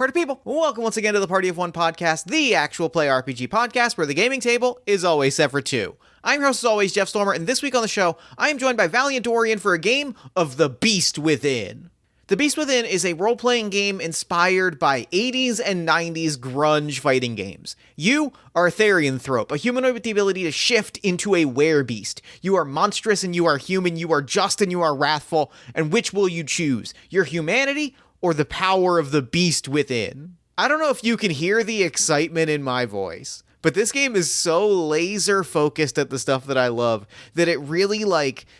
Party people, welcome once again to the Party of One podcast, the actual play RPG podcast where the gaming table is always set for two. I'm your host as always, Jeff Stormer, and this week on the show, I am joined by Valiant Dorian for a game of The Beast Within. The Beast Within is a role-playing game inspired by 80s and 90s grunge fighting games. You are a therianthrope, a humanoid with the ability to shift into a werebeast. You are monstrous and you are human, you are just and you are wrathful, and which will you choose? Your humanity or the power of the beast within? I don't know if you can hear the excitement in my voice, but this game is so laser focused at the stuff that I love that it really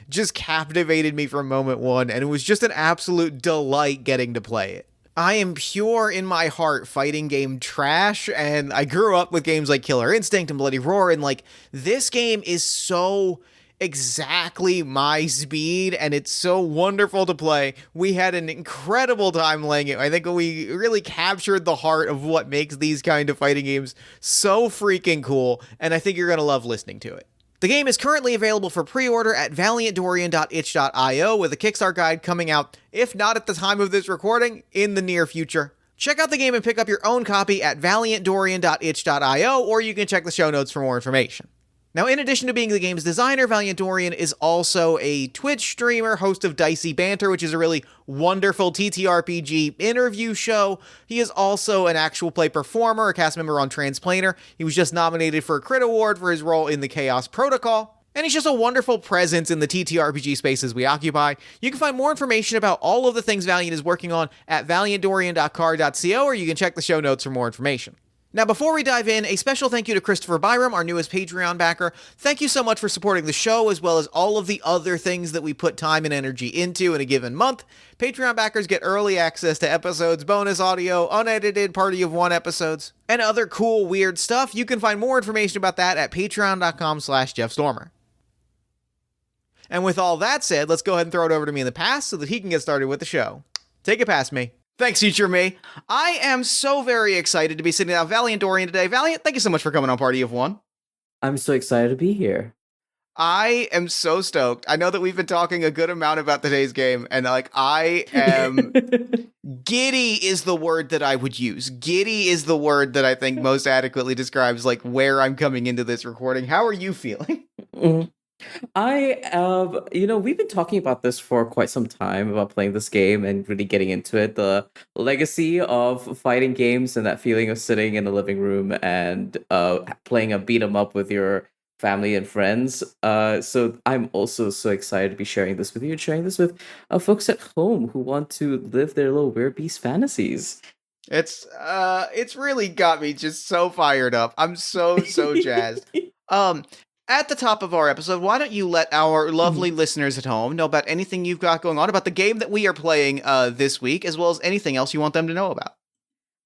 just captivated me from moment one, and it was just an absolute delight getting to play it. I am pure in my heart fighting game trash, and I grew up with games like Killer Instinct and Bloody Roar, and this game is so exactly my speed, and it's so wonderful to play. We had an incredible time playing it. I think we really captured the heart of what makes these kind of fighting games so freaking cool, and I think you're going to love listening to it. The game is currently available for pre-order at valiantdorian.itch.io with a Kickstart guide coming out, if not at the time of this recording, in the near future. Check out the game and pick up your own copy at valiantdorian.itch.io, or you can check the show notes for more information. Now, in addition to being the game's designer, Valiant Dorian is also a Twitch streamer, host of Dicey Banter, which is a really wonderful TTRPG interview show. He is also an actual play performer, a cast member on Transplanar. He was just nominated for a Crit Award for his role in the Chaos Protocol. And he's just a wonderful presence in the TTRPG spaces we occupy. You can find more information about all of the things Valiant is working on at valiantdorian.car.co, or you can check the show notes for more information. Now, before we dive in, a special thank you to Christopher Byram, our newest Patreon backer. Thank you so much for supporting the show, as well as all of the other things that we put time and energy into in a given month. Patreon backers get early access to episodes, bonus audio, unedited Party of One episodes, and other cool, weird stuff. You can find more information about that at patreon.com/JeffStormer. And with all that said, let's go ahead and throw it over to me in the past so that he can get started with the show. Take it past me. Thanks, future me. I am so very excited to be sitting down with Valiant Dorian today. Valiant, thank you so much for coming on Party of One. I'm so excited to be here. I am so stoked. I know that we've been talking a good amount about today's game, and I am... Giddy is the word that I would use. Giddy is the word that I think most adequately describes where I'm coming into this recording. How are you feeling? Mm-hmm. We've been talking about this for quite some time, about playing this game and really getting into it. The legacy of fighting games and that feeling of sitting in the living room and playing a beat 'em up with your family and friends. So I'm also so excited to be sharing this with you and sharing this with folks at home who want to live their little werebeast fantasies. It's really got me just so fired up. I'm so jazzed. At the top of our episode, why don't you let our lovely listeners at home know about anything you've got going on, about the game that we are playing this week, as well as anything else you want them to know about.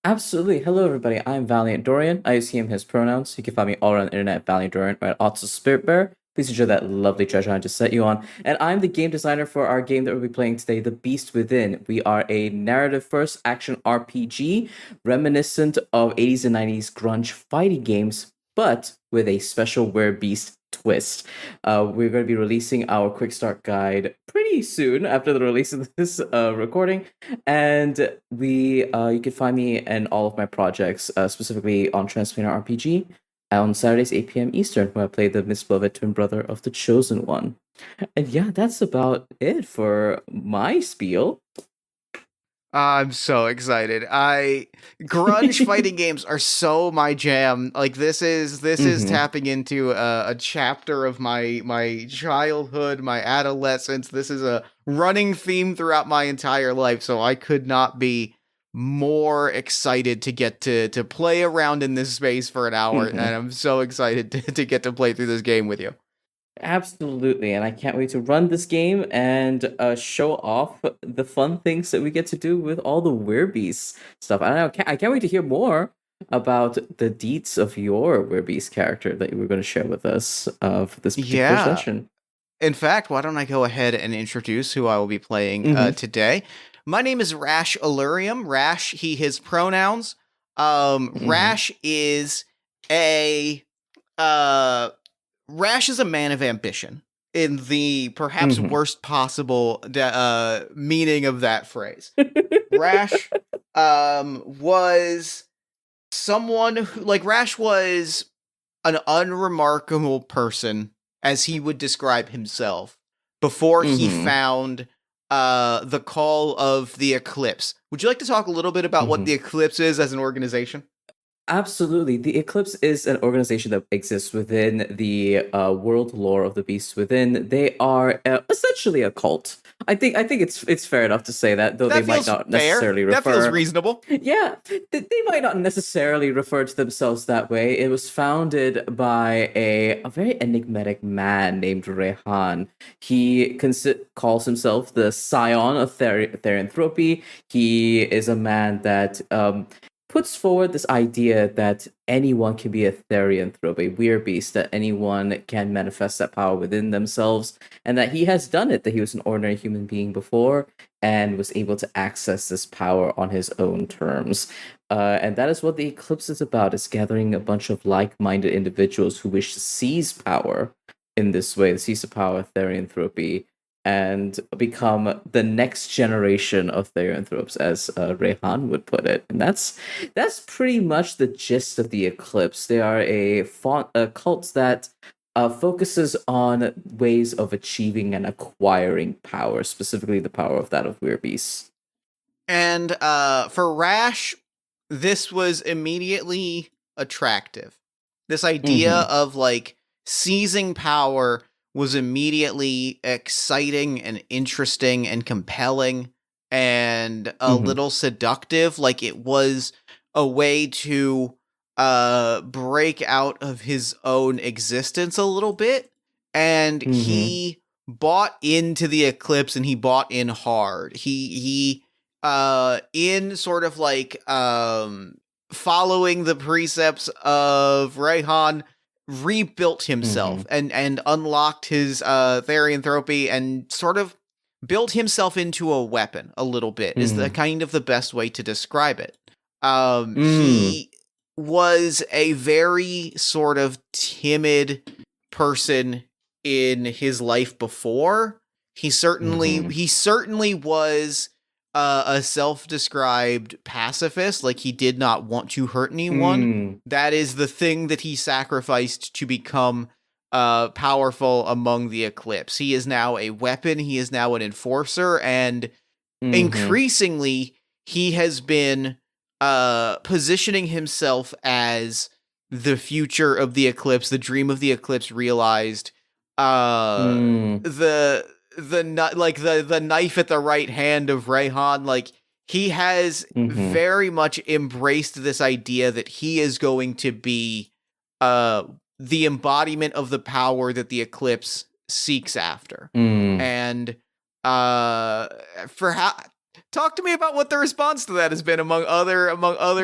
Absolutely. Hello, everybody. I'm Valiant Dorian. I use he, him, his pronouns. You can find me all around the internet at Valiant Dorian or at Otso Spirit Bear. Please enjoy that lovely treasure I just set you on. And I'm the game designer for our game that we'll be playing today, The Beast Within. We are a narrative-first action RPG reminiscent of 80s and 90s grunge fighting games, but with a special werebeast twist. We're going to be releasing our quick start guide pretty soon after the release of this recording, and you can find me and all of my projects, specifically on Transplanar RPG, on Saturdays 8 p.m. Eastern, where I play the misbeloved twin brother of the Chosen One. And yeah, that's about it for my spiel. I'm so excited. Grunge fighting games are so my jam. This is tapping into a chapter of my childhood, my adolescence. This is a running theme throughout my entire life, so I could not be more excited to get to play around in this space for an hour, and I'm so excited to get to play through this game with you. Absolutely, and I can't wait to run this game and show off the fun things that we get to do with all the werebeast stuff. I can't wait to hear more about the deets of your werebeast character that you were going to share with us for this particular session. In fact, why don't I go ahead and introduce who I will be playing today. My name is Rash Allurium. Rash, he, his pronouns. Rash is a... Rash is a man of ambition. in the perhaps Mhm. worst possible meaning of that phrase. Rash was someone who, like, Rash was an unremarkable person, as he would describe himself, before he Mhm. found the call of the Eclipse. Would you like to talk a little bit about what the Mhm. Eclipse is as an organization? Absolutely. The Eclipse is an organization that exists within the world lore of the Beast Within. They are essentially a cult. I think it's fair enough to say that, though they That might feels not fair. necessarily That feels refer. reasonable. Yeah, they might not necessarily refer to themselves that way. It was founded by a very enigmatic man named Rehan. He calls himself the scion of Therianthropy. He is a man that puts forward this idea that anyone can be a Therianthrope, a weird beast, that anyone can manifest that power within themselves, and that he has done it, that he was an ordinary human being before, and was able to access this power on his own terms. And that is what the eclipse is about, is gathering a bunch of like-minded individuals who wish to seize power in this way, seize the power of therianthropy, and become the next generation of therianthropes, as Rehan would put it. And that's pretty much the gist of the eclipse. They are a cult that focuses on ways of achieving and acquiring power, specifically the power of that of weird beasts. And for Rash, this was immediately attractive. This idea Mm-hmm. of, like, seizing power was immediately exciting and interesting and compelling and a Mm-hmm. little seductive. Like, it was a way to break out of his own existence a little bit. And Mm-hmm. he bought into the eclipse, and he bought in hard. He in sort of like following the precepts of Rayhan, rebuilt himself Mm-hmm. and unlocked his therianthropy, and sort of built himself into a weapon a little bit, is the Mm-hmm. kind of the best way to describe it. Mm. He was a very sort of timid person in his life before. Mm-hmm. He certainly was a self-described pacifist. Like, he did not want to hurt anyone. Mm. That is the thing that he sacrificed to become powerful among the Eclipse. He is now a weapon. He is now an enforcer, and Mm-hmm. increasingly he has been positioning himself as the future of the Eclipse, the dream of the Eclipse realized. uh Mm. the knife at the right hand of Rayhan. Like, he has Mm-hmm. very much embraced this idea that he is going to be uh the embodiment of the power that the Eclipse seeks after. Mm. And uh for how talk to me about what the response to that has been among other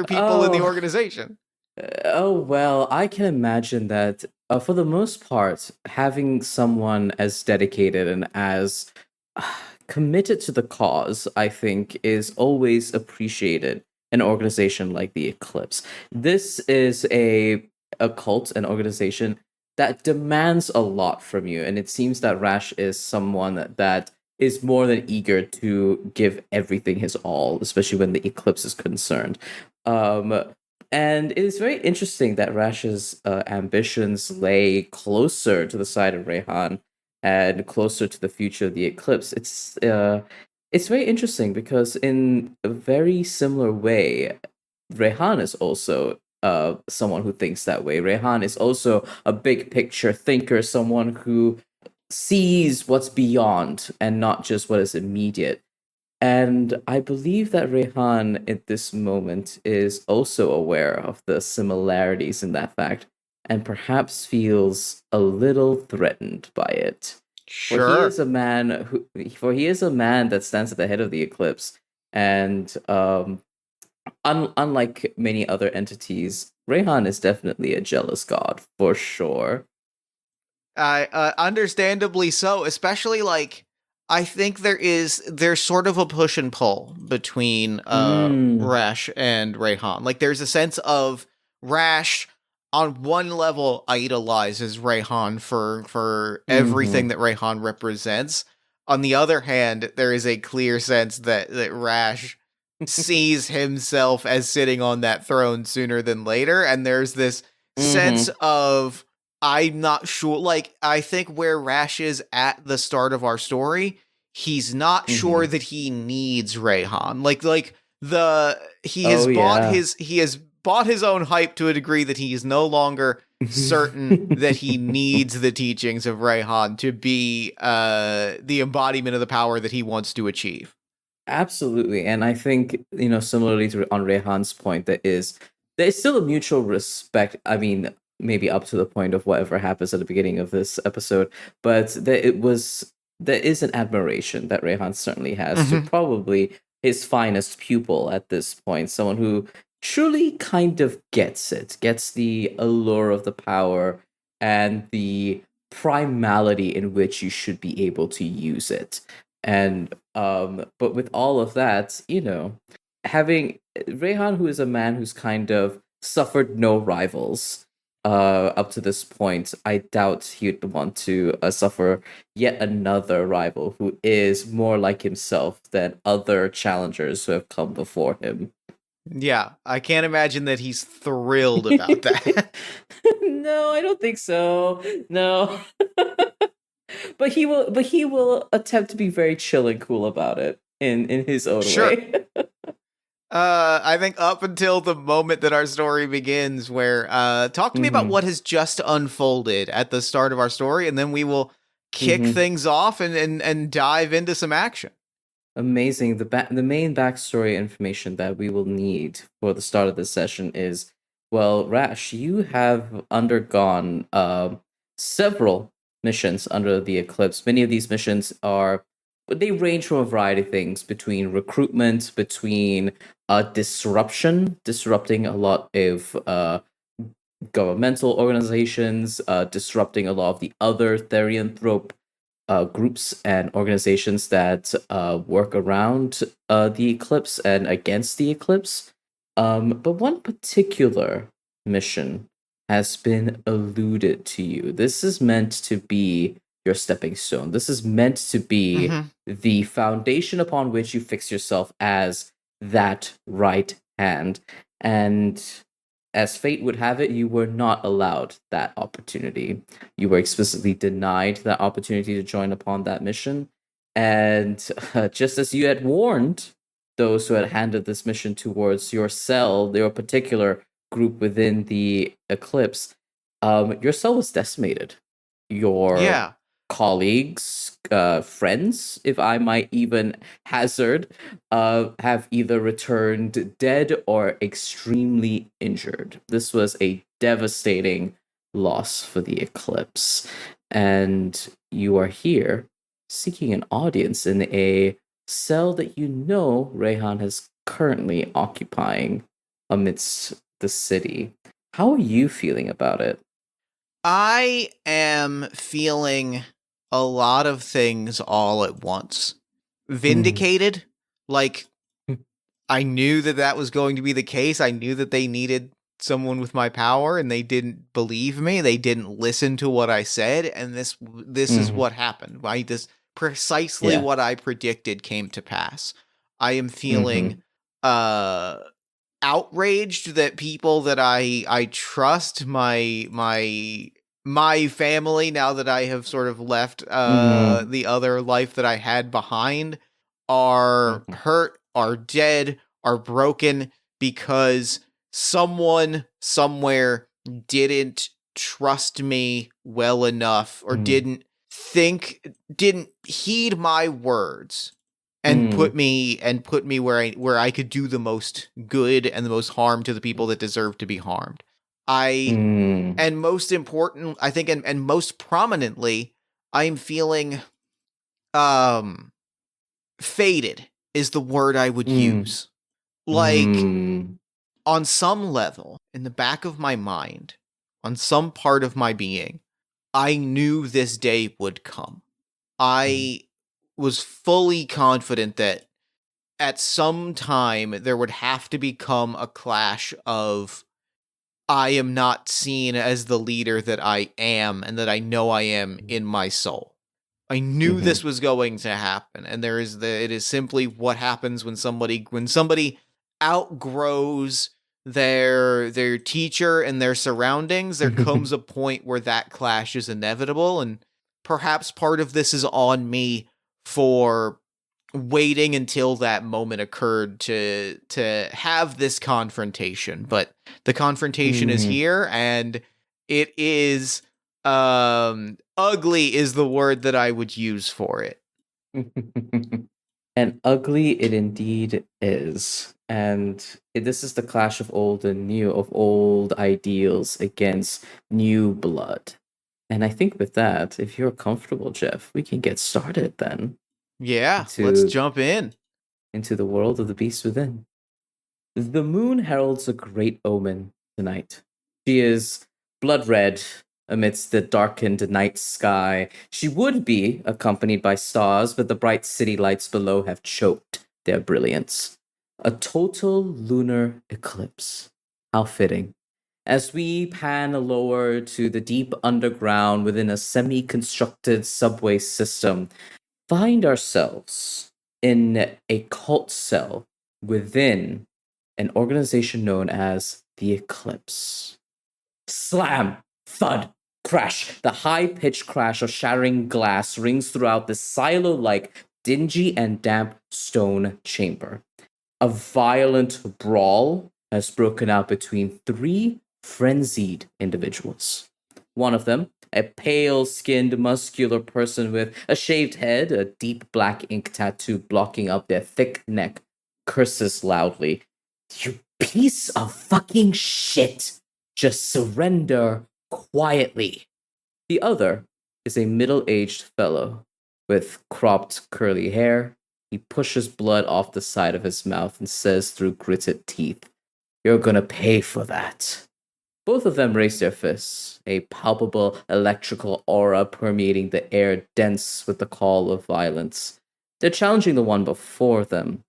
people in the Oh, organization. oh well, I can imagine that for the most part, having someone as dedicated and as committed to the cause, I think, is always appreciated in an organization like the Eclipse. This is a cult, an organization that demands a lot from you, and it seems that Rash is someone that is more than eager to give everything his all, especially when the Eclipse is concerned. Um, and it is very interesting that Rash's ambitions lay closer to the side of Rehan and closer to the future of the eclipse. It's very interesting because in a very similar way, Rehan is also someone who thinks that way. Rehan is also a big picture thinker, someone who sees what's beyond and not just what is immediate. And I believe that Rehan at this moment is also aware of the similarities in that fact and perhaps feels a little threatened by it. Sure. For he is a man that stands at the head of the eclipse, and unlike many other entities, Rehan is definitely a jealous god for sure. Understandably so, especially, like, I think there's sort of a push and pull between Mm. Rash and Rayhan. Like, there's a sense of Rash on one level idolizes Rayhan for everything Mm-hmm. that Rayhan represents. On the other hand, there is a clear sense that Rash sees himself as sitting on that throne sooner than later, and there's this sense Mm-hmm. of I'm not sure. Like, I think where Rash is at the start of our story, he's not sure Mm-hmm. that he needs Rayhan. Like the Oh yeah. he has bought his own hype to a degree that he is no longer certain that he needs the teachings of Rayhan to be the embodiment of the power that he wants to achieve. Absolutely. And I think, similarly to on Rehan's point, there's still a mutual respect. I mean, maybe up to the point of whatever happens at the beginning of this episode, but there is an admiration that Rehan certainly has to Mm-hmm. probably his finest pupil at this point, someone who truly kind of gets the allure of the power and the primality in which you should be able to use it. And but with all of that, having Rehan, who is a man who's kind of suffered no rivals up to this point, I doubt he'd want to suffer yet another rival who is more like himself than other challengers who have come before him. Yeah, I can't imagine that he's thrilled about that. No, I don't think so. No. But he will attempt to be very chill and cool about it in his own Sure. way. I think up until the moment that our story begins, where talk to me about Mm-hmm. what has just unfolded at the start of our story, and then we will kick Mm-hmm. things off and dive into some action. Amazing. The main backstory information that we will need for the start of this session is, well, Rash, you have undergone several missions under the Eclipse. Many of these missions are they range from a variety of things between recruitment, between disrupting a lot of governmental organizations, disrupting a lot of the other Therianthrope groups and organizations that work around the eclipse and against the eclipse. But one particular mission has been alluded to you. This is meant to be your stepping stone. This is meant to be Mm-hmm. the foundation upon which you fix yourself as that right hand. And as fate would have it, you were not allowed that opportunity. You were explicitly denied that opportunity to join upon that mission. And just as you had warned those who had handed this mission towards your cell, your particular group within the Eclipse, your cell was decimated. Your Yeah. colleagues, friends, if I might even hazard, have either returned dead or extremely injured. This was a devastating loss for the Eclipse. And you are here seeking an audience in a cell that you know Rehan is currently occupying amidst the city. How are you feeling about it? I am feeling a lot of things all at once. Mm. Vindicated, like I knew that that was going to be the case. I knew that they needed someone with my power and they didn't believe me. They didn't listen to what I said and this is Mhm. what happened. This precisely Yeah. what I predicted came to pass. I am feeling Mhm. uh outraged that people that I trust my family, now that I have sort of left Mhm. the other life that I had behind, are Mhm. hurt, are dead, are broken because someone somewhere didn't trust me well enough, or Mhm. didn't heed my words and Mhm. put me where I could do the most good and the most harm to the people that deserve to be harmed. I Mhm. And most important, I think, and most prominently, I'm feeling um faded is the word I would Mhm. use. Like, Mhm. on some level, in the back of my mind, on some part of my being, I knew this day would come. I was fully confident that at some time there would have to become a clash of I am not seen as the leader that I am and that I know I am in my soul. I knew Mm-hmm. this was going to happen, and it is simply what happens when somebody outgrows their teacher and their surroundings. There comes a point where that clash is inevitable, and perhaps part of this is on me for waiting until that moment occurred to have this confrontation. But the confrontation is Mm-hmm. here, and it is ugly is the word that I would use for it. And ugly it indeed is. And this is the clash of old and new, of old ideals against new blood. And I think with that, if you're comfortable, Jeff, we can get started then Yeah, let's into jump in. into the world of the beast within. The moon heralds a great omen tonight. She is blood red amidst the darkened night sky. She would be accompanied by stars, but the bright city lights below have choked their brilliance. A total lunar eclipse. How fitting. As we pan lower to the deep underground within a semi constructed subway system, find ourselves in a cult cell within an organization known as the Eclipse. Slam! Thud! Crash! The high pitched crash of shattering glass rings throughout the silo like, dingy, and damp stone chamber. A violent brawl has broken out between three frenzied individuals. One of them, a pale skinned, muscular person with a shaved head, a deep black ink tattoo blocking up their thick neck, curses loudly. You piece of fucking shit! Just surrender quietly. The other is a middle aged fellow with cropped curly hair. He pushes blood off the side of his mouth and says through gritted teeth, "You're gonna pay for that." Both of them raise their fists, a palpable electrical aura permeating the air dense with the call of violence. They're challenging the one before them.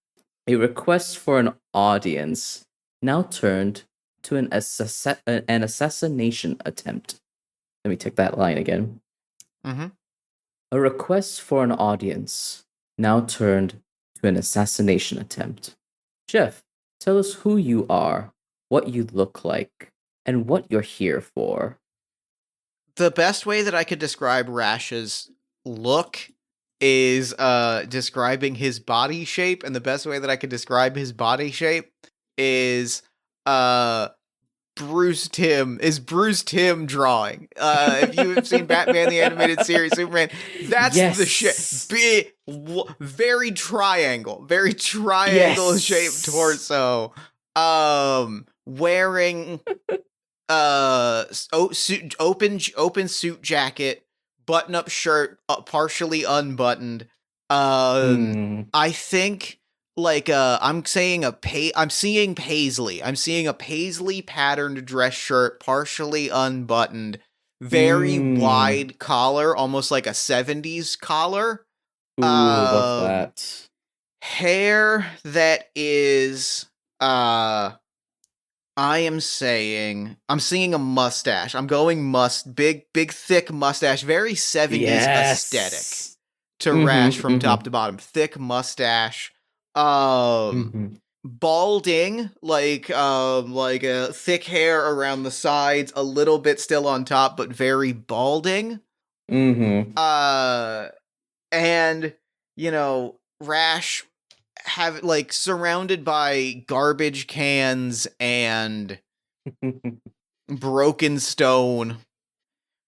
A request for an audience now turned to an assassination attempt. Let me take that line again. Mm-hmm. A request for an audience now turned to an assassination attempt. Jeff, tell us who you are, what you look like, and what you're here for. The best way that I could describe Rash's look is describing his body shape, and the best way that I could describe his body shape is Bruce Timm drawing. If you have seen Batman the Animated Series, Superman, that's the shit. Big, very triangle shaped torso. Wearing open suit jacket, button up shirt, partially unbuttoned. I think like I'm seeing paisley. I'm seeing a paisley patterned dress shirt, partially unbuttoned, very wide collar, almost like a 70s collar. Ooh, love that. Hair that is I'm seeing a mustache. I'm going big thick mustache, very 70s aesthetic to Rash from top to bottom. Thick mustache. Balding, like a thick hair around the sides, a little bit still on top, but very balding. And Rash have like surrounded by garbage cans and broken stone.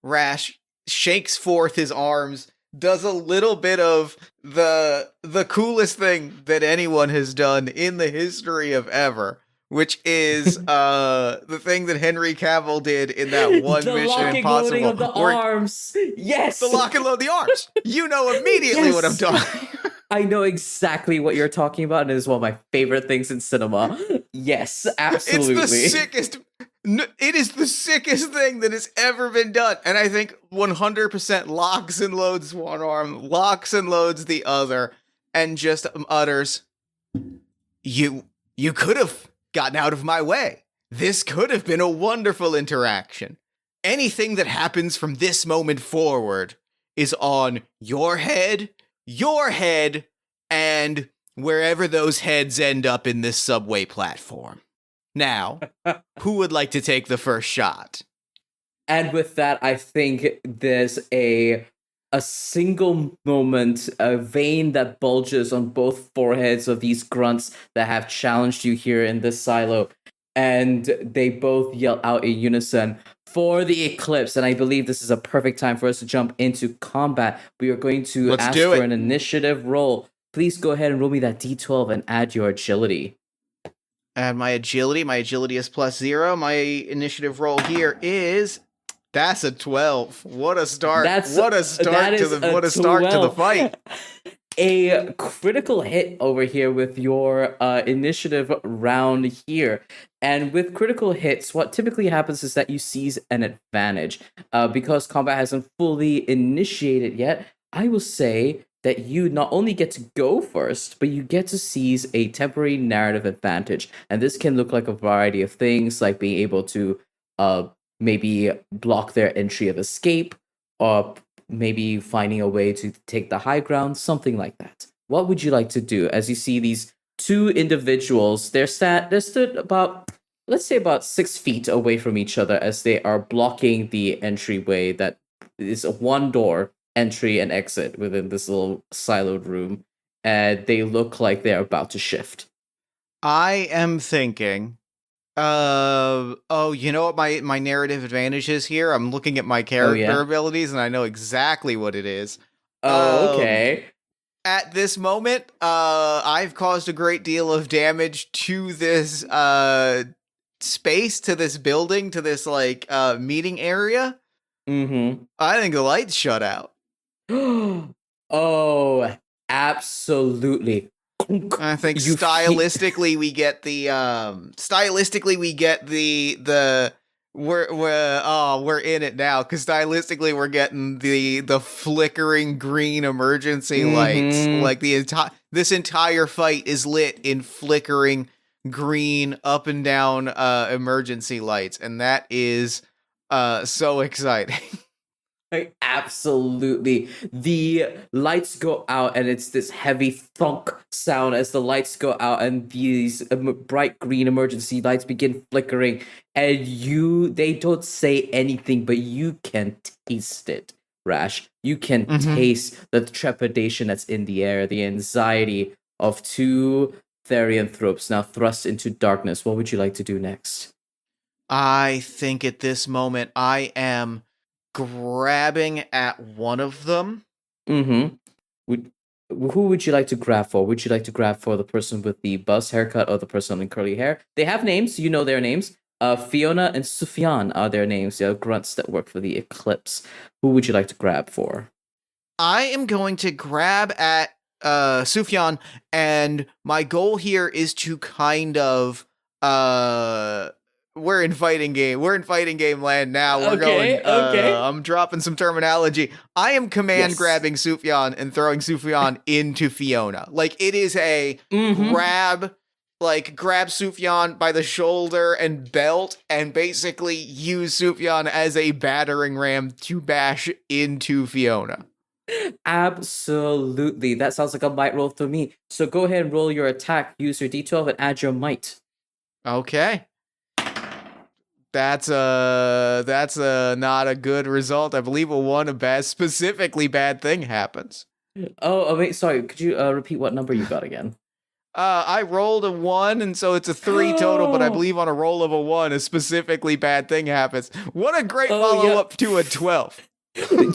Rash shakes forth his arms, does a little bit of the coolest thing that anyone has done in the history of ever, which is the thing that Henry Cavill did in that one the Mission Impossible. Of the arms. Yes. The lock and load the arms. You know immediately what I'm talking. I know exactly what you're talking about, and it is one of my favorite things in cinema. Yes, absolutely. It's the sickest. It is the sickest thing that has ever been done, and I think 100% locks and loads one arm, locks and loads the other, and just utters, "You could have gotten out of my way. This could have been a wonderful interaction. Anything that happens from this moment forward is on your head, and wherever those heads end up in this subway platform. Now, who would like to take the first shot? And with that, I think there's a single moment, a vein that bulges on both foreheads of these grunts that have challenged you here in this silo. And they both yell out in unison for the eclipse. And I believe this is a perfect time for us to jump into combat. We are going to Let's ask do for it. an initiative roll. Please go ahead and roll me that d12 and add your agility. And my agility is +0. My initiative roll here is that's a 12. What a start. What a start to the fight. A critical hit over here with your initiative round here. And with critical hits, what typically happens is that you seize an advantage. Because combat hasn't fully initiated yet, I will say that you not only get to go first, but you get to seize a temporary narrative advantage. And this can look like a variety of things, like being able to maybe block their entry of escape, or maybe finding a way to take the high ground, something like that. What would you like to do as you see these two individuals? They're stood about, let's say, about 6 feet away from each other as they are blocking the entryway that is a one door entry and exit within this little siloed room. And they look like they're about to shift. I am thinking, you know what my narrative advantage is here? I'm looking at my character abilities and I know exactly what it is. Oh, okay. At this moment, I've caused a great deal of damage to this space, to this building, to this meeting area. Mm-hmm. I think the lights shut out. Oh, absolutely. I think stylistically we get the we're in it now, because stylistically we're getting the flickering green emergency lights. Like this entire fight is lit in flickering green up and down emergency lights, and that is so exciting. Absolutely. The lights go out and it's this heavy thunk sound as the lights go out, and these bright green emergency lights begin flickering, and they don't say anything, but you can taste it, Rash. You can taste the trepidation that's in the air, the anxiety of two therianthropes now thrust into darkness. What would you like to do next? I think at this moment I am grabbing at one of them. Mm-hmm. Who would you like to grab for? Would you like to grab for the person with the buzz haircut or the person in curly hair? They have names. You know their names. Fiona and Sufyan are their names. They are grunts that work for the Eclipse. Who would you like to grab for? I am going to grab at Sufyan, and my goal here is to kind of we're in fighting game land now. We're going okay. I'm dropping some terminology. I am command grabbing Sufyan and throwing Sufyan into Fiona. Like, it is a grab Sufyan by the shoulder and belt and basically use Sufyan as a battering ram to bash into Fiona. Absolutely. That sounds like a might roll to me. So go ahead and roll your attack, use your d12 and add your might. Okay. That's not a good result. I believe specifically bad thing happens. Oh wait, sorry. Could you repeat what number you got again? I rolled a 1, and so it's a 3 total, but I believe on a roll of a 1, a specifically bad thing happens. What a great follow-up to a 12.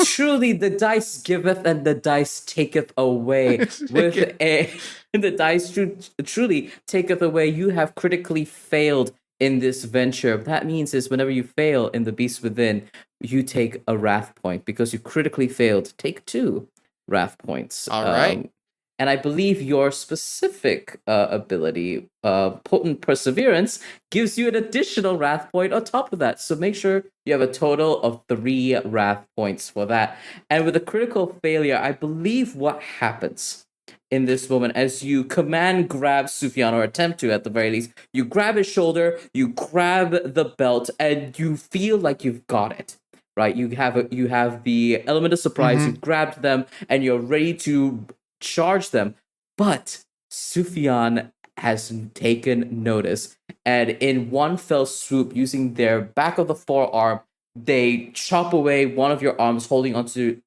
Truly, the dice giveth and the dice taketh away. The dice truly taketh away. You have critically failed in this venture. That means is whenever you fail in the Beast Within, you take a wrath point. Because you critically failed, take 2 wrath points. All right. And I believe your specific ability, Potent Perseverance, gives you an additional wrath point on top of that. So make sure you have a total of 3 wrath points for that. And with a critical failure, I believe what happens in this moment as you command grab Sufyan, or attempt to at the very least. You grab his shoulder, you grab the belt, and you feel like you've got it. Right? You have the element of surprise, Mm-hmm. you've grabbed them, and you're ready to charge them. But Sufyan has taken notice, and in one fell swoop, using their back of the forearm, they chop away one of your arms holding onto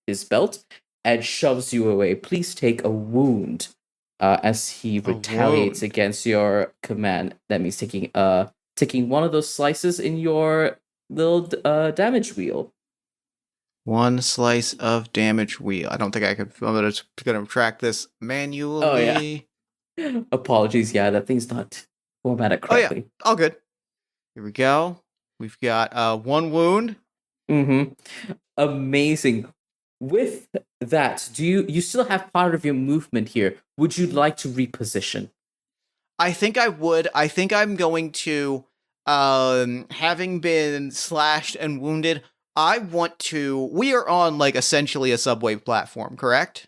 his belt and shoves you away. Please take a wound as he A retaliates wound. against your command. That means taking one of those slices in your little damage wheel. One slice of damage wheel. I don't think I could. I'm gonna track this Oh yeah. manually. Apologies. Yeah, that thing's not formatted Oh yeah, correctly. all good. Here we go. We've got one wound. Mm-hmm. Amazing. With that, do you still have part of your movement here? Would you like to reposition? I think I would. I think I'm going to, having been slashed and wounded, I want to. We are on like essentially a subway platform, correct?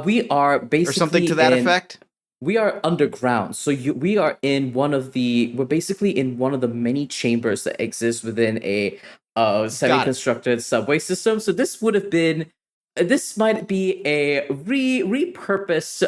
We are Or something basically to that in effect? we are underground. So we are in we're basically in one of the many chambers that exist within a Got it. semi-constructed subway system. So this might be a repurposed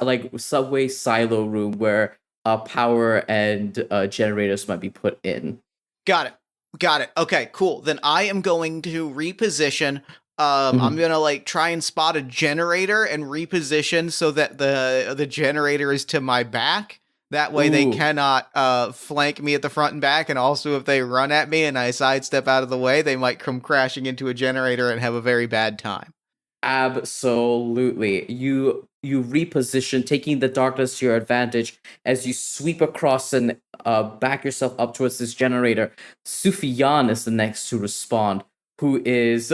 like subway silo room where power and generators might be put in. Got it. Got it. Okay, cool. Then I am going to reposition. I'm Mhm. gonna like try and spot a generator and reposition so that the generator is to my back. That way they Ooh, cannot flank me at the front and back, and also if they run at me and I sidestep out of the way, they might come crashing into a generator and have a very bad time. absolutely. You reposition, taking the darkness to your advantage as you sweep across and back yourself up towards this generator. Sufyan is the next to respond, who is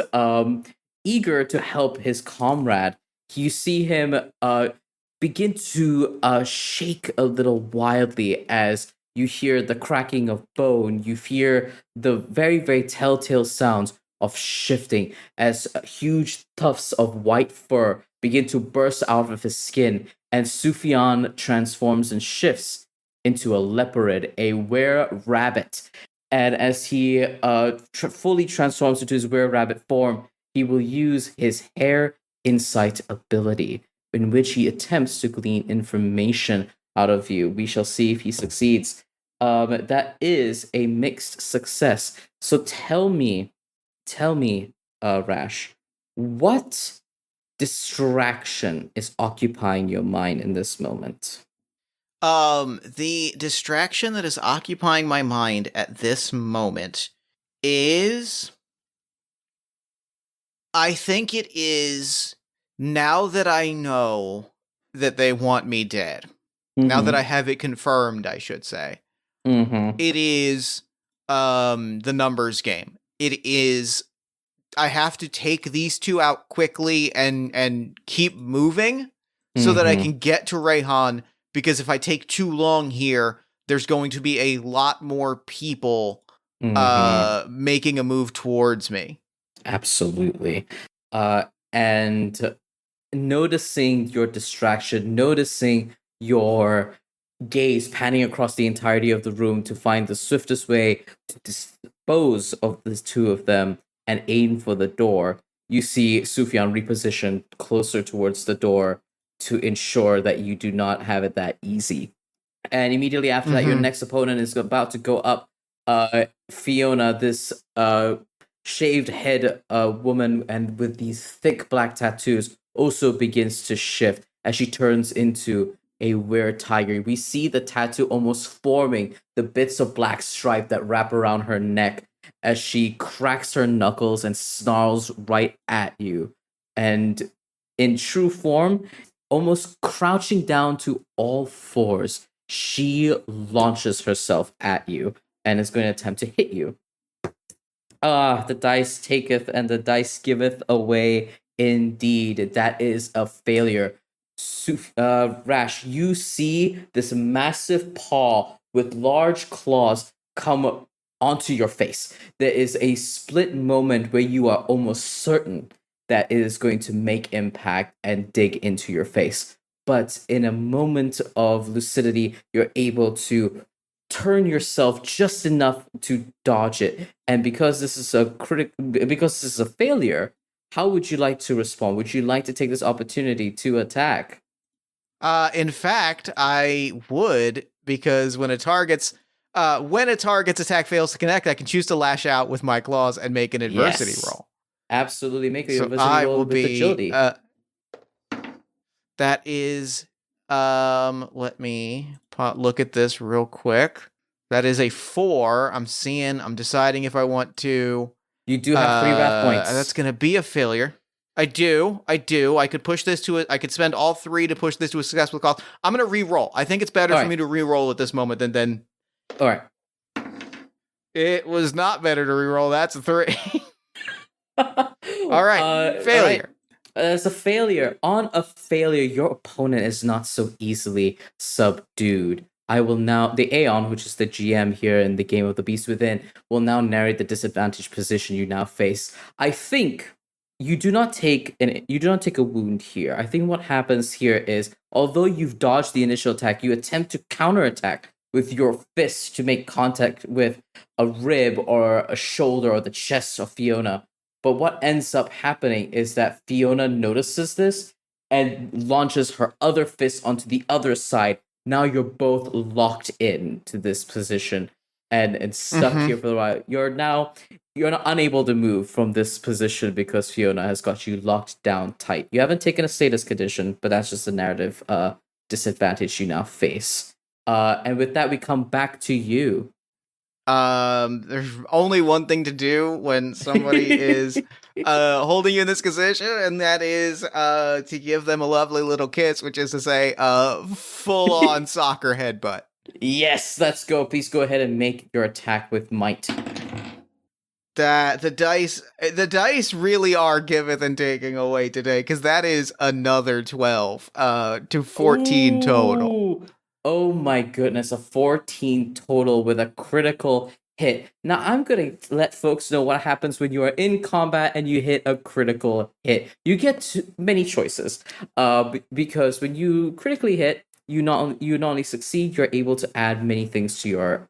eager to help his comrade. You see him begin to shake a little wildly as you hear the cracking of bone. You hear the very, very telltale sounds of shifting as huge tufts of white fur begin to burst out of his skin, and Sufyan transforms and shifts into a leopard, a were rabbit. And as he fully transforms into his were rabbit form, he will use his hair insight ability, in which he attempts to glean information out of you. We shall see if he succeeds. That is a mixed success. So tell me, Rash, what distraction is occupying your mind in this moment? The distraction that is occupying my mind at this moment is, I think it is, now that I know that they want me dead. Now that I Mm-hmm. have it confirmed, I should say. Mm-hmm. It is the numbers game. It is, I have to take these two out quickly and keep moving so that I Mm-hmm. can get to Rayhan, because if I take too long here, there's going to be a lot more people Mm-hmm. making a move towards me. Absolutely. And noticing your distraction, noticing your gaze panning across the entirety of the room to find the swiftest way to dispose of the two of them and aim for the door, you see Sufyan repositioned closer towards the door to ensure that you do not have it that easy. And immediately after that, your Mhm. next opponent is about to go up. Fiona, this shaved head woman and with these thick black tattoos, also begins to shift as she turns into a weird tiger. We see the tattoo almost forming the bits of black stripe that wrap around her neck as she cracks her knuckles and snarls right at you. And in true form, almost crouching down to all fours, she launches herself at you and is going to attempt to hit you. Ah, the dice taketh and the dice giveth away. Indeed, that is a failure. Rash, you see this massive paw with large claws come onto your face. There is a split moment where you are almost certain that is going to make impact and dig into your face. But in a moment of lucidity, you're able to turn yourself just enough to dodge it. And because this is a failure, how would you like to respond? Would you like to take this opportunity to attack? In fact, I would, because when a target's attack fails to connect, I can choose to lash out with my claws and make an adversity Yes. roll. Absolutely. Make a So adversity I roll will with be agility. that is let me look at this real quick. That is a 4. I'm deciding if I want to You do have 3 wrath that's points. going to be a failure. I do. I could push this to it. I could spend all 3 to push this to a successful cost. I'm going to re-roll. I think it's better All for right. me to re-roll at this moment than All right. it was not better to re-roll. That's a 3. All right. All Failure. right. As a failure, on a failure, your opponent is not so easily subdued. I will now, the Aeon, which is the GM here in the game of the Beast Within, will now narrate the disadvantaged position you now face. I think you do not take a wound here. I think what happens here is, although you've dodged the initial attack, you attempt to counterattack with your fist to make contact with a rib or a shoulder or the chest of Fiona. But what ends up happening is that Fiona notices this and launches her other fist onto the other side. Now you're both locked in to this position and stuck here for a while. You're not unable to move from this position because Fiona has got you locked down tight. You haven't taken a status condition, but that's just a narrative disadvantage you now face. And with that, we come back to you. There's only one thing to do when somebody is holding you in this position, and that is to give them a lovely little kiss, which is to say full on soccer headbutt. Yes, let's go. Please go ahead and make your attack with might. That the dice really are giveth and taking away today, because that is another 12 to 14 total. Ooh. Oh my goodness, a 14 total with a critical hit. Now I'm going to let folks know what happens when you are in combat and you hit a critical hit. You get many choices. Because when you critically hit, you not only succeed, you're able to add many things to your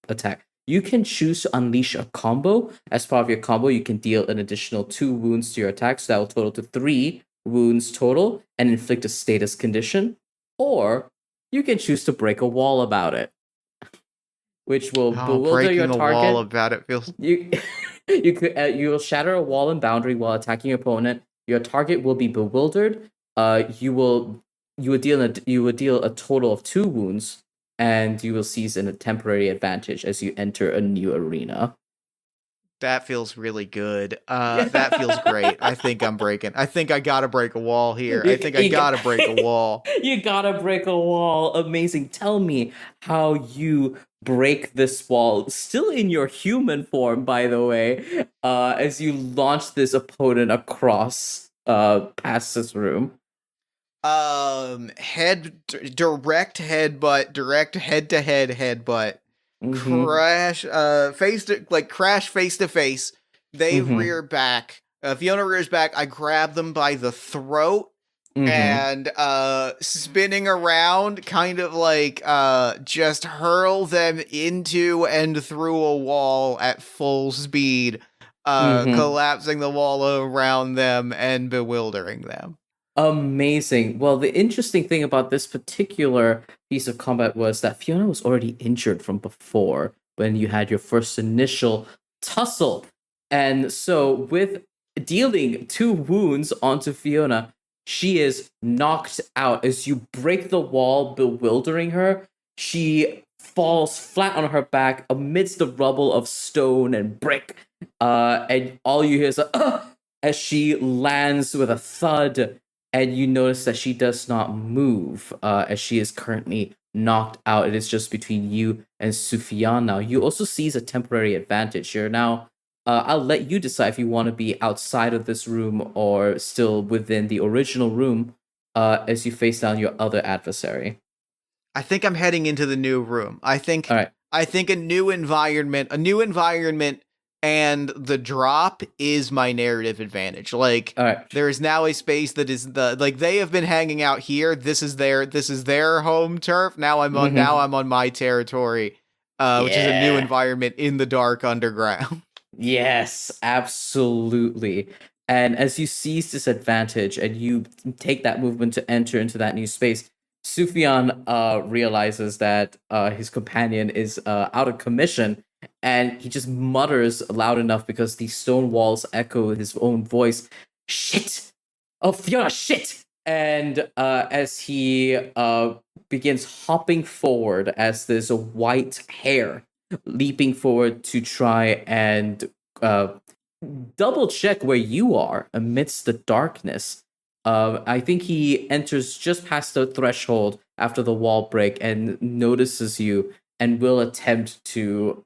attack. You can choose to unleash a combo. As part of your combo, you can deal an additional 2 wounds to your attack, so that will total to 3 wounds total, and inflict a status condition. Or you can choose to break a wall about it, which will bewilder your target. Breaking a wall about it feels. You will shatter a wall and boundary while attacking your opponent. Your target will be bewildered. You will deal a total of 2 wounds, and you will seize a temporary advantage as you enter a new arena. That feels really good. That feels great. I think I gotta break a wall here. I gotta break a wall. You gotta break a wall. Amazing. Tell me how you break this wall, still in your human form, by the way, as you launch this opponent across past this room. Direct head to head headbutt. Mm-hmm. Crash face to face. They rear back. Fiona rears back. I grab them by the throat and spinning around, kind of like just hurl them into and through a wall at full speed, collapsing the wall around them and bewildering them. Amazing. Well, the interesting thing about this particular piece of combat was that Fiona was already injured from before when you had your first initial tussle. And so, with dealing 2 wounds onto Fiona, she is knocked out. As you break the wall, bewildering her, she falls flat on her back amidst the rubble of stone and brick. And all you hear is as she lands with a thud. And you notice that she does not move as she is currently knocked out. It is just between you and Sufyan now. You also seize a temporary advantage. You're now, I'll let you decide if you want to be outside of this room or still within the original room as you face down your other adversary. I think I'm heading into the new room. All right. I think a new environment and the drop is my narrative advantage. Like, All right. there is now a space that is they have been hanging out here. This is their home turf. Now I'm on my territory, which is a new Yeah. environment in the dark underground. Yes, absolutely. And as you seize this advantage and you take that movement to enter into that new space, Sufyan realizes that his companion is out of commission, and he just mutters loud enough because these stone walls echo his own voice. Shit! Oh, Fiona, shit! And as he begins hopping forward, as there's a white hair leaping forward to try and uh, double check where you are amidst the darkness. I think he enters just past the threshold after the wall break and notices you and will attempt to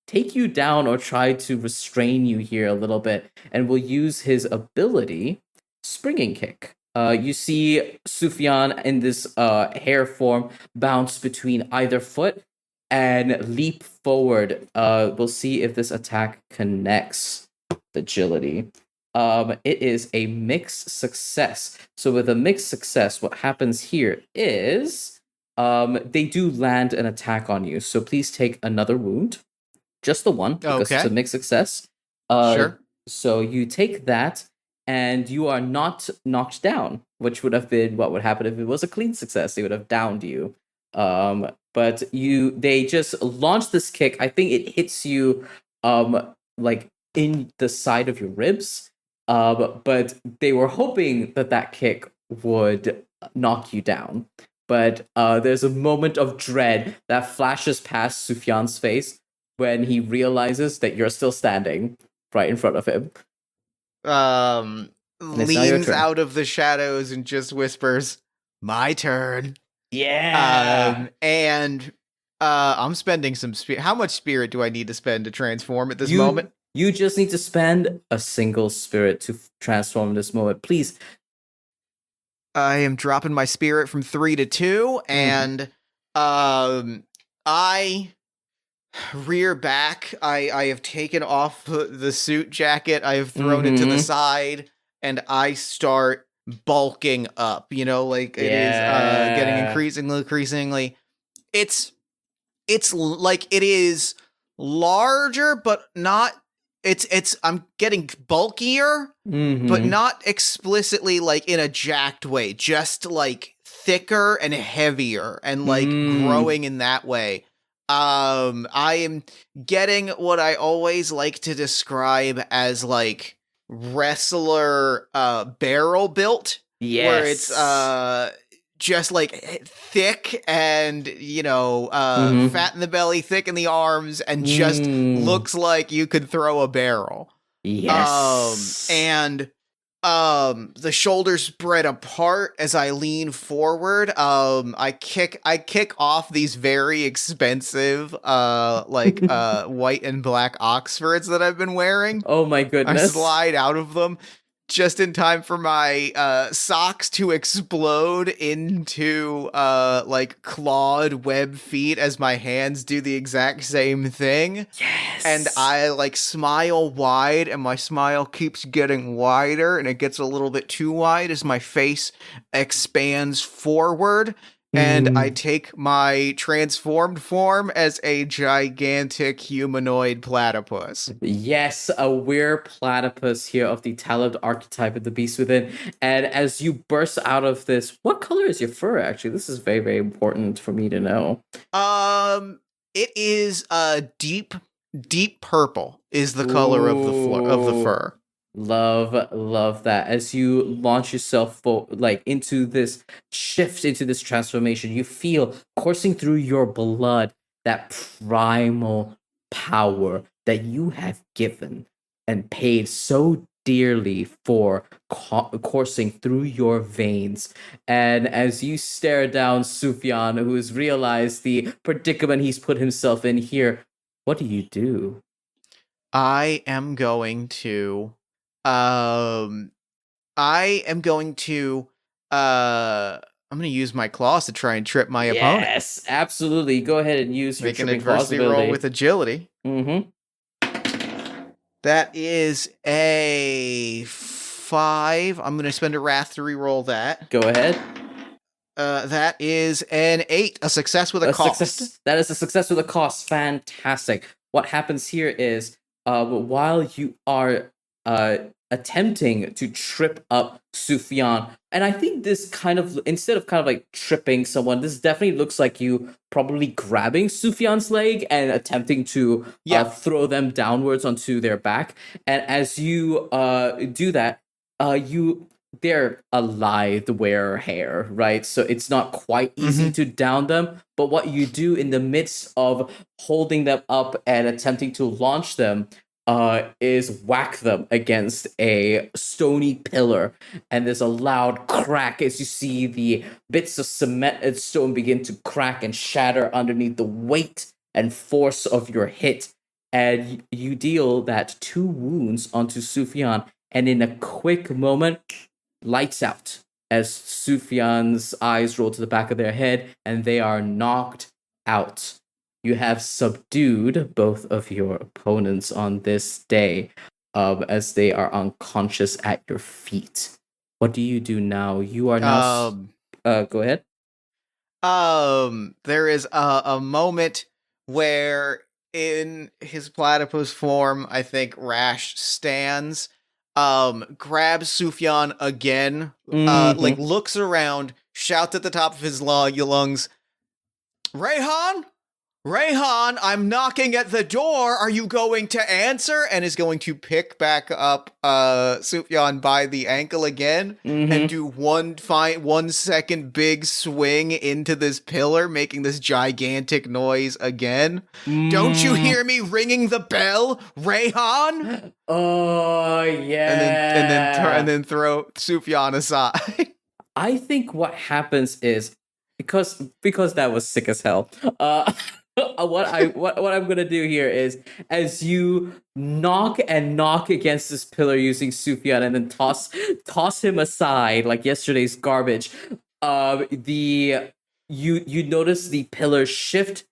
take you down or try to restrain you here a little bit, and will use his ability, Springing Kick. You see Sufyan in this hair form bounce between either foot and leap forward. We'll see if this attack connects agility. It is a mixed success. So with a mixed success, what happens here is they do land an attack on you. So please take another wound, just the one, because it's a Okay, mixed success. sure. So you take that, and you are not knocked down, which would have been what would happen if it was a clean success. They would have downed you. But they just launch this kick. I think it hits you like in the side of your ribs. But they were hoping that that kick would knock you down. But there's a moment of dread that flashes past Sufyan's face when he realizes that you're still standing right in front of him. It's now your Leans turn. out of the shadows and just whispers, "My turn." Yeah. And I'm spending some spirit. How much spirit do I need to spend to transform at this you moment? you just need to spend a single spirit to transform this moment. Please. I am dropping my spirit from 3 to 2, and I rear back. I have taken off the suit jacket. I have thrown it to the side, and I start bulking up. You know, like it is getting increasingly. It's like it is larger, but not. It's I'm getting bulkier, but not explicitly like in a jacked way. Just like thicker and heavier, and like growing in that way. I am getting what I always like to describe as like wrestler barrel built, Yes. where it's just like thick and fat in the belly, thick in the arms, and just looks like you could throw a barrel. Yes. And the shoulders spread apart as I lean forward. I kick off these very expensive white and black Oxfords that I've been wearing. Oh my I goodness. slide out of them just in time for my socks to explode into like clawed web feet as my hands do the exact same thing. Yes. And I like smile wide, and my smile keeps getting wider, and it gets a little bit too wide as my face expands forward. And I take my transformed form as a gigantic humanoid platypus. Yes, a weird platypus here of the talent archetype of the beast within. And as you burst out of this, what color is your fur actually? This is very, very important for me to know. It is deep purple is the color of the fur. Love that. As you launch yourself into this shift, into this transformation, you feel coursing through your blood that primal power that you have given and paid so dearly for coursing through your veins. And as you stare down Sufyan, who has realized the predicament he's put himself in here, what do you do? I am going to I'm going to use my claws to try and trip my opponent. Yes, absolutely. Go ahead and use Make your an tripping claws adversity ability. roll with agility. Mm-hmm. That is a 5. I'm going to spend a wrath to reroll that. Go ahead. That is an 8, a success with a cost. Success. That is a success with a cost. Fantastic. What happens here is, while you are attempting to trip up Sufyan, and I think this kind of, instead of kind of like tripping someone, this definitely looks like you probably grabbing Sufyan's leg and attempting to throw them downwards onto their back. And as you do that, they're a lithe wear hair, right? So it's not quite easy to down them. But what you do in the midst of holding them up and attempting to launch them is whack them against a stony pillar. And there's a loud crack as you see the bits of cement and stone begin to crack and shatter underneath the weight and force of your hit. And you deal that 2 wounds onto Sufyan. And in a quick moment, lights out as Sufyan's eyes roll to the back of their head and they are knocked out. You have subdued both of your opponents on this day, as they are unconscious at your feet. What do you do now? You are now. Go ahead. There is a moment where in his platypus form, I think Rash stands, grabs Sufyan again, like looks around, shouts at the top of his lungs, Rayhan? Rayhan, I'm knocking at the door. Are you going to answer? And is going to pick back up Sufyan by the ankle again and do 1 second big swing into this pillar, making this gigantic noise again. Don't you hear me ringing the bell, Rayhan? Oh yeah. And then throw Sufyan aside. I think what happens is because that was sick as hell. What I'm gonna do here is, as you knock against this pillar using Sufyan and then toss him aside like yesterday's garbage, you notice the pillar shift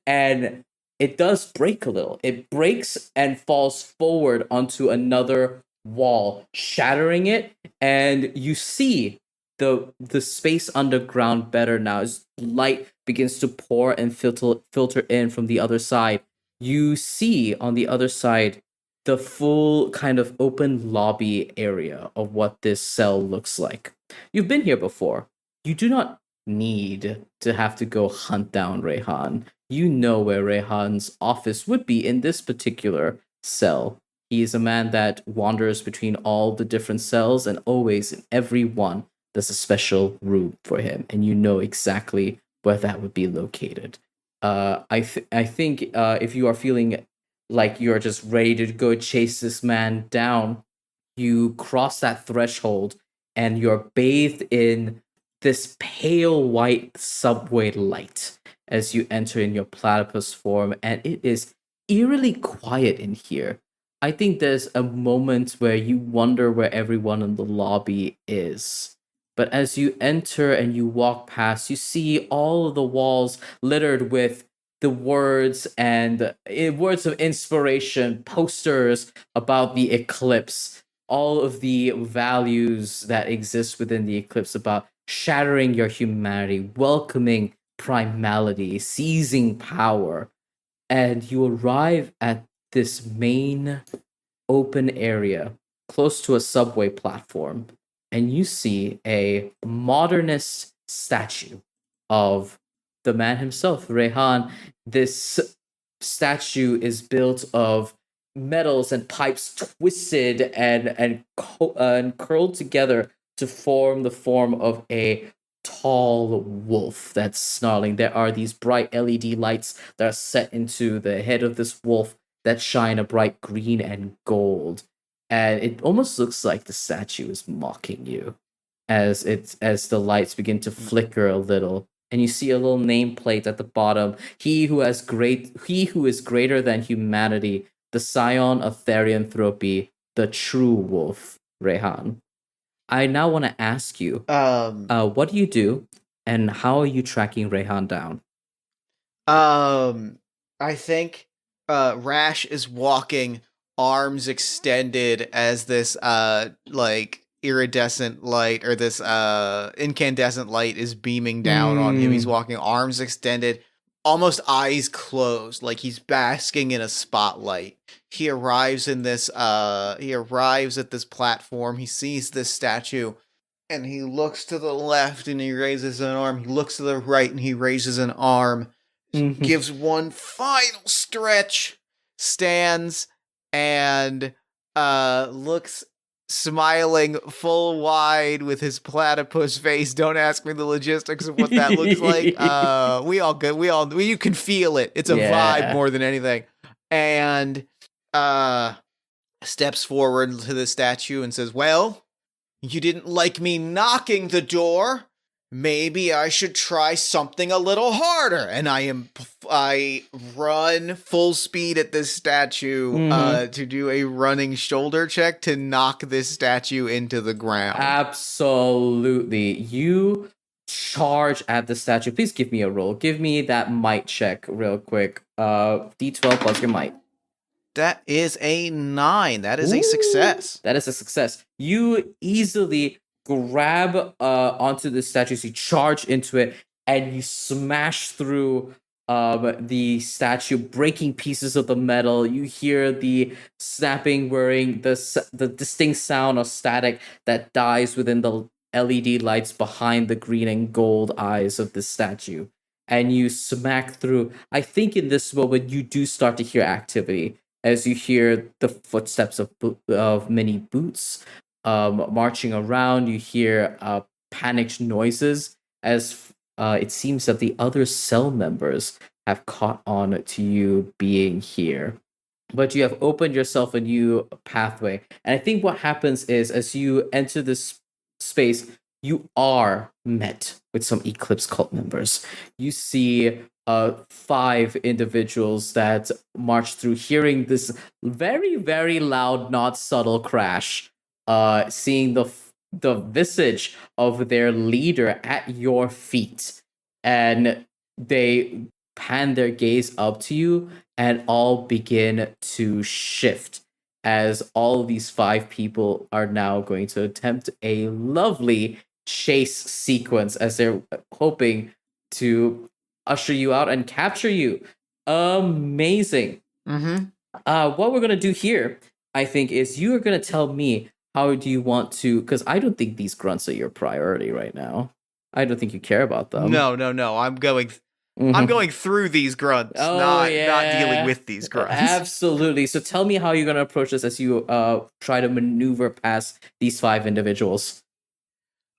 and it does break a little. It breaks and falls forward onto another wall, shattering it, and you see the space underground better now as light begins to pour and filter in from the other side. You see on the other side the full kind of open lobby area of what this cell looks like. You've been here before. You do not need to have to go hunt down Rayhan. You know where Rayhan's office would be in this particular cell. He is a man that wanders between all the different cells, and always in every one there's a special room for him, and you know exactly where that would be located. I think if you are feeling like you're just ready to go chase this man down, you cross that threshold and you're bathed in this pale white subway light as you enter in your platypus form, and it is eerily quiet in here. I think there's a moment where you wonder where everyone in the lobby is. But as you enter and you walk past, you see all of the walls littered with the words and words of inspiration, posters about the eclipse, all of the values that exist within the eclipse about shattering your humanity, welcoming primality, seizing power. And you arrive at this main open area close to a subway platform, and you see a modernist statue of the man himself, Rayhan. This statue is built of metals and pipes twisted and curled together to form the form of a tall wolf that's snarling. There are these bright LED lights that are set into the head of this wolf that shine a bright green and gold. And it almost looks like the statue is mocking you as the lights begin to flicker a little. And you see a little nameplate at the bottom. He who is greater than humanity, the scion of therianthropy, the true wolf, Rayhan. I now want to ask you, what do you do, and how are you tracking Rayhan down? I think Rash is walking arms extended as this like iridescent light, or this incandescent light is beaming down on him. He's walking, arms extended, almost eyes closed, like he's basking in a spotlight. He arrives at this platform. He sees this statue, and he looks to the left and he raises an arm. He looks to the right and he raises an arm. Gives one final stretch, stands, and looks smiling full wide with his platypus face. Don't ask me the logistics of what that looks like. We all good. You can feel it. It's a vibe more than anything. And steps forward to the statue and says, "Well, you didn't like me knocking the door. Maybe I should try something a little harder." And I run full speed at this statue to do a running shoulder check to knock this statue into the ground. Absolutely. You charge at the statue. Please give me a roll. Give me that might check real quick. D12 plus your might. That is a 9. That is a success. That is a success. You easily grab onto the statue, so you charge into it, and you smash through the statue, breaking pieces of the metal. You hear the snapping, whirring, the distinct sound of static that dies within the LED lights behind the green and gold eyes of the statue. And you smack through. I think in this moment, you do start to hear activity as you hear the footsteps of many boots marching around. You hear panicked noises as it seems that the other cell members have caught on to you being here. But you have opened yourself a new pathway. And I think what happens is, as you enter this space, you are met with some Eclipse cult members. You see 5 individuals that march through, hearing this very, very loud, not subtle crash, seeing the visage of their leader at your feet, and they pan their gaze up to you and all begin to shift as all of these 5 people are now going to attempt a lovely chase sequence as they're hoping to usher you out and capture you. Amazing. What we're gonna do here, I think, is you are gonna tell me how do you want to, because I don't think these grunts are your priority right now. I don't think you care about them. No. I'm going through these grunts, not dealing with these grunts. Absolutely. So tell me how you're gonna approach this as you try to maneuver past these 5 individuals.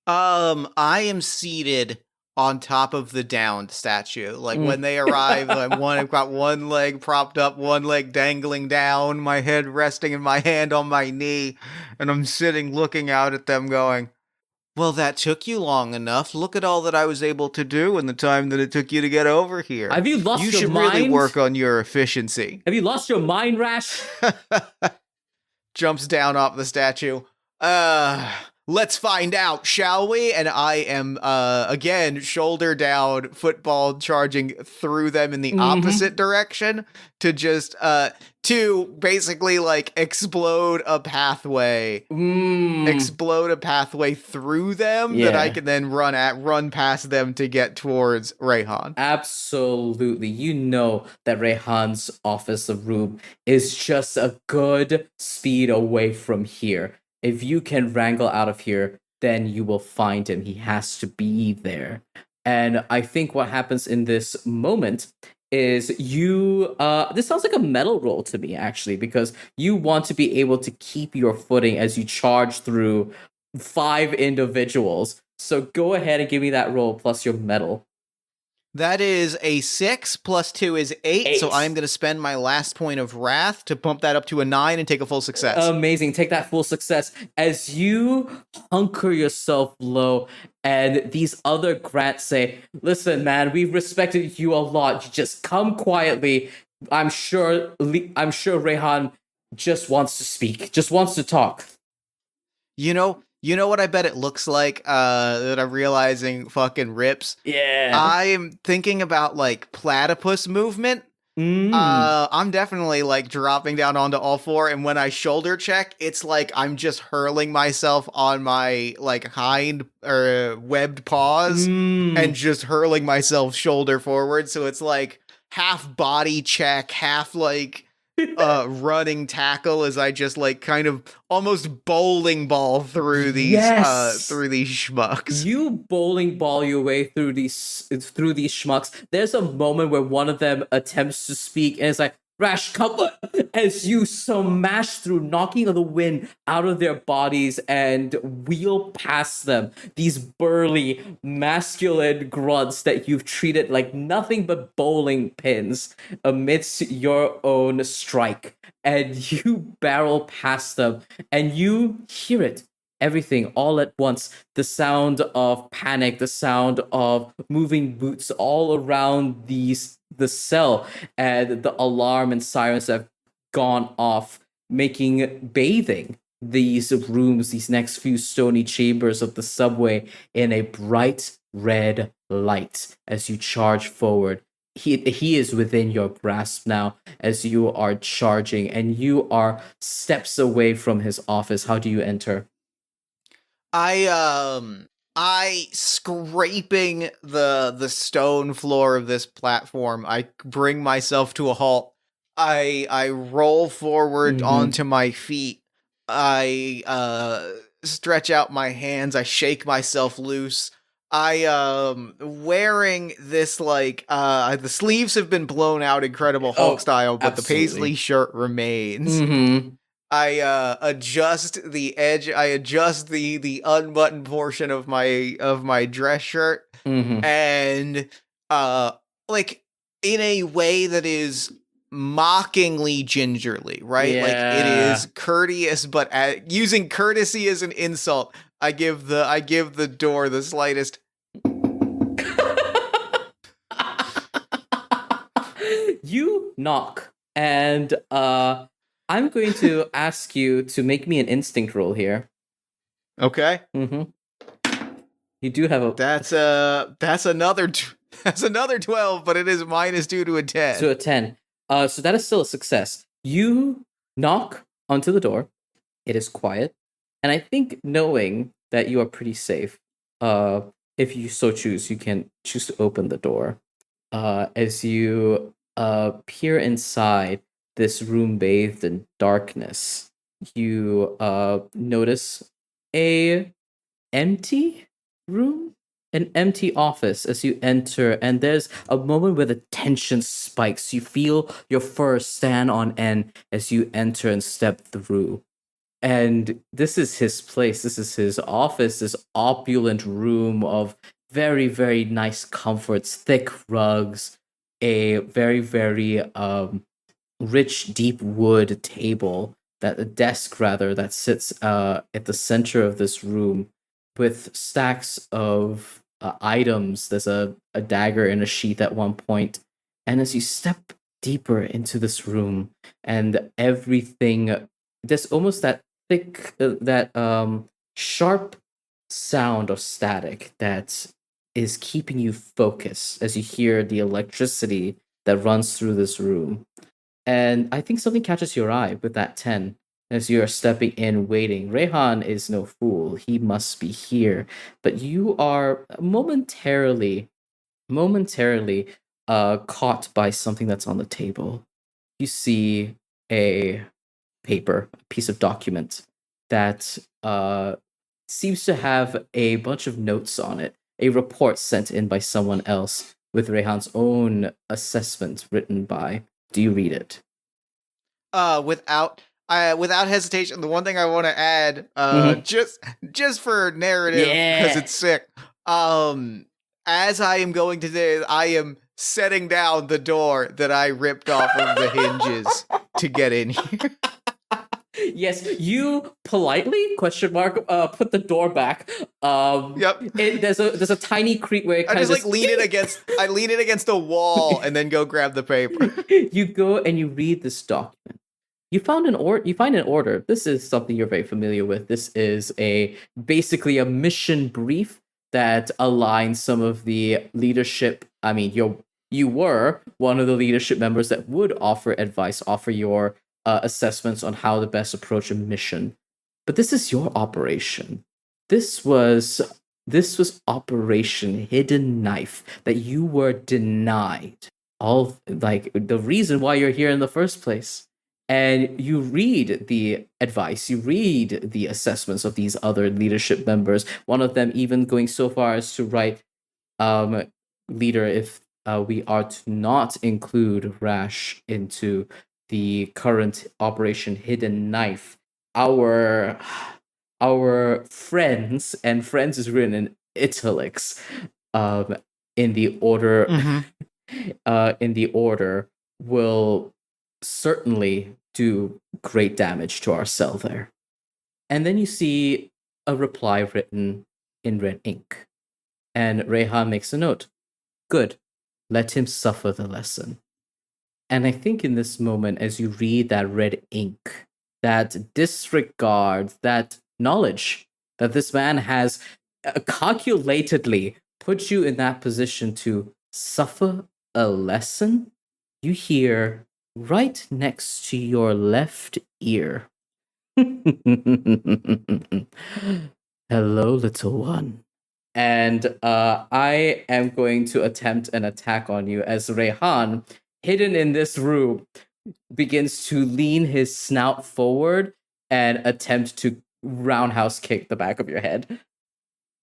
I am seated on top of the downed statue. Like when they arrive, I've got one leg propped up, one leg dangling down, my head resting in my hand on my knee, and I'm sitting looking out at them going, "Well, that took you long enough. Look at all that I was able to do in the time that it took you to get over here. Have you lost your mind? You should really work on your efficiency." Have you lost your mind, Rash? Jumps down off the statue. Let's find out, shall we? And I am, again, shoulder down, football charging through them in the opposite direction to just, to basically, like, explode a pathway. Explode a pathway through them that I can then run past them to get towards Rayhan. Absolutely. You know that Rayhan's office room is just a good speed away from here. If you can wrangle out of here, then you will find him. He has to be there. And I think what happens in this moment is you... this sounds like a metal roll to me, actually, because you want to be able to keep your footing as you charge through 5 individuals. So go ahead and give me that roll plus your metal. That is a 6 plus 2 is 8, so I'm going to spend my last point of wrath to bump that up to a 9 and take a full success. Amazing. Take that full success as you hunker yourself low, and these other grants say, "Listen, man, we've respected you a lot. You just come quietly. I'm sure Rayhan just wants to speak, just wants to talk." You know what I bet it looks like that I'm realizing fucking rips? Yeah. I'm thinking about, like, platypus movement. I'm definitely like dropping down onto all four, and when I shoulder check, it's like I'm just hurling myself on my like hind or webbed paws and just hurling myself shoulder forward. So it's like half body check, half like running tackle as I just like kind of almost bowling ball Yes. through these schmucks. You bowling ball your way through these schmucks. There's a moment where one of them attempts to speak, and it's like, Rash, come on, as you smash through, knocking the wind out of their bodies and wheel past them. These burly, masculine grunts that you've treated like nothing but bowling pins amidst your own strike. And you barrel past them, and you hear it everything all at once. The sound of panic, the sound of moving boots all around the cell, and the alarm and sirens have gone off, making bathing these rooms, these next few stony chambers of the subway, in a bright red light as you charge forward. He is within your grasp now as you are charging, and you are steps away from his office. How do you enter? I scraping the stone floor of this platform. I bring myself to a halt. I roll forward onto my feet. I stretch out my hands. I shake myself loose. I wearing this like the sleeves have been blown out Incredible Hulk style, but absolutely. the paisley shirt remains. Mm-hmm. I adjust the edge. I adjust the unbuttoned portion of my dress shirt, and like in a way that is mockingly gingerly, right? Yeah. Like it is courteous, but using courtesy as an insult, I give the door the slightest. You knock, and I'm going to ask you to make me an instinct roll here. Okay. You do have a. That's another 12, but it is -2 to a 10. To a 10. So that is still a success. You knock onto the door. It is quiet, and I think knowing that you are pretty safe, if you so choose, you can choose to open the door. As you peer inside this room bathed in darkness, you notice a empty room, an empty office as you enter, and there's a moment where the tension spikes. You feel your fur stand on end as you enter and step through. And this is his place. This is his office, this opulent room of very, very nice comforts, thick rugs, a very, very rich, deep wood table, that a desk rather that sits at the center of this room with stacks of items. There's a dagger in a sheath at one point. And as you step deeper into this room, and everything, there's almost that thick, sharp sound of static that is keeping you focused as you hear the electricity that runs through this room. And I think something catches your eye with that 10 as you are stepping in, waiting. Rehan is no fool. He must be here. But you are momentarily caught by something that's on the table. You see a paper, a piece of document that seems to have a bunch of notes on it, a report sent in by someone else with Rehan's own assessment written by. Do you read it? Without hesitation, the one thing I want to add, just for narrative, because it's sick. As I am going to do, I am setting down the door that I ripped off of the hinges to get in here. Yes, you politely put the door back. Yep. There's a tiny creak where I just like lean it against a wall and then go grab the paper. You go and you read this document. You find an order. This is something you're very familiar with. This is basically a mission brief that aligns some of the leadership. I mean, your You were one of the leadership members that would offer advice, offer your assessments on how to best approach a mission. But this is your operation. This was Operation Hidden Knife that you were denied. All like the reason why you're here in the first place. And you read the advice, you read the assessments of these other leadership members. One of them even going so far as to write, leader, if we are to not include Rash into the current Operation Hidden Knife, our friends, and friends is written in italics, in the order, in the order, will certainly do great damage to our cell there. And then you see a reply written in red ink. And Rehan makes a note. Good. Let him suffer the lesson. And I think in this moment, as you read that red ink, that disregard, that knowledge that this man has calculatedly put you in that position to suffer a lesson, you hear right next to your left ear. Hello, little one. And I am going to attempt an attack on you as Rehan, hidden in this room, begins to lean his snout forward and attempt to roundhouse kick the back of your head.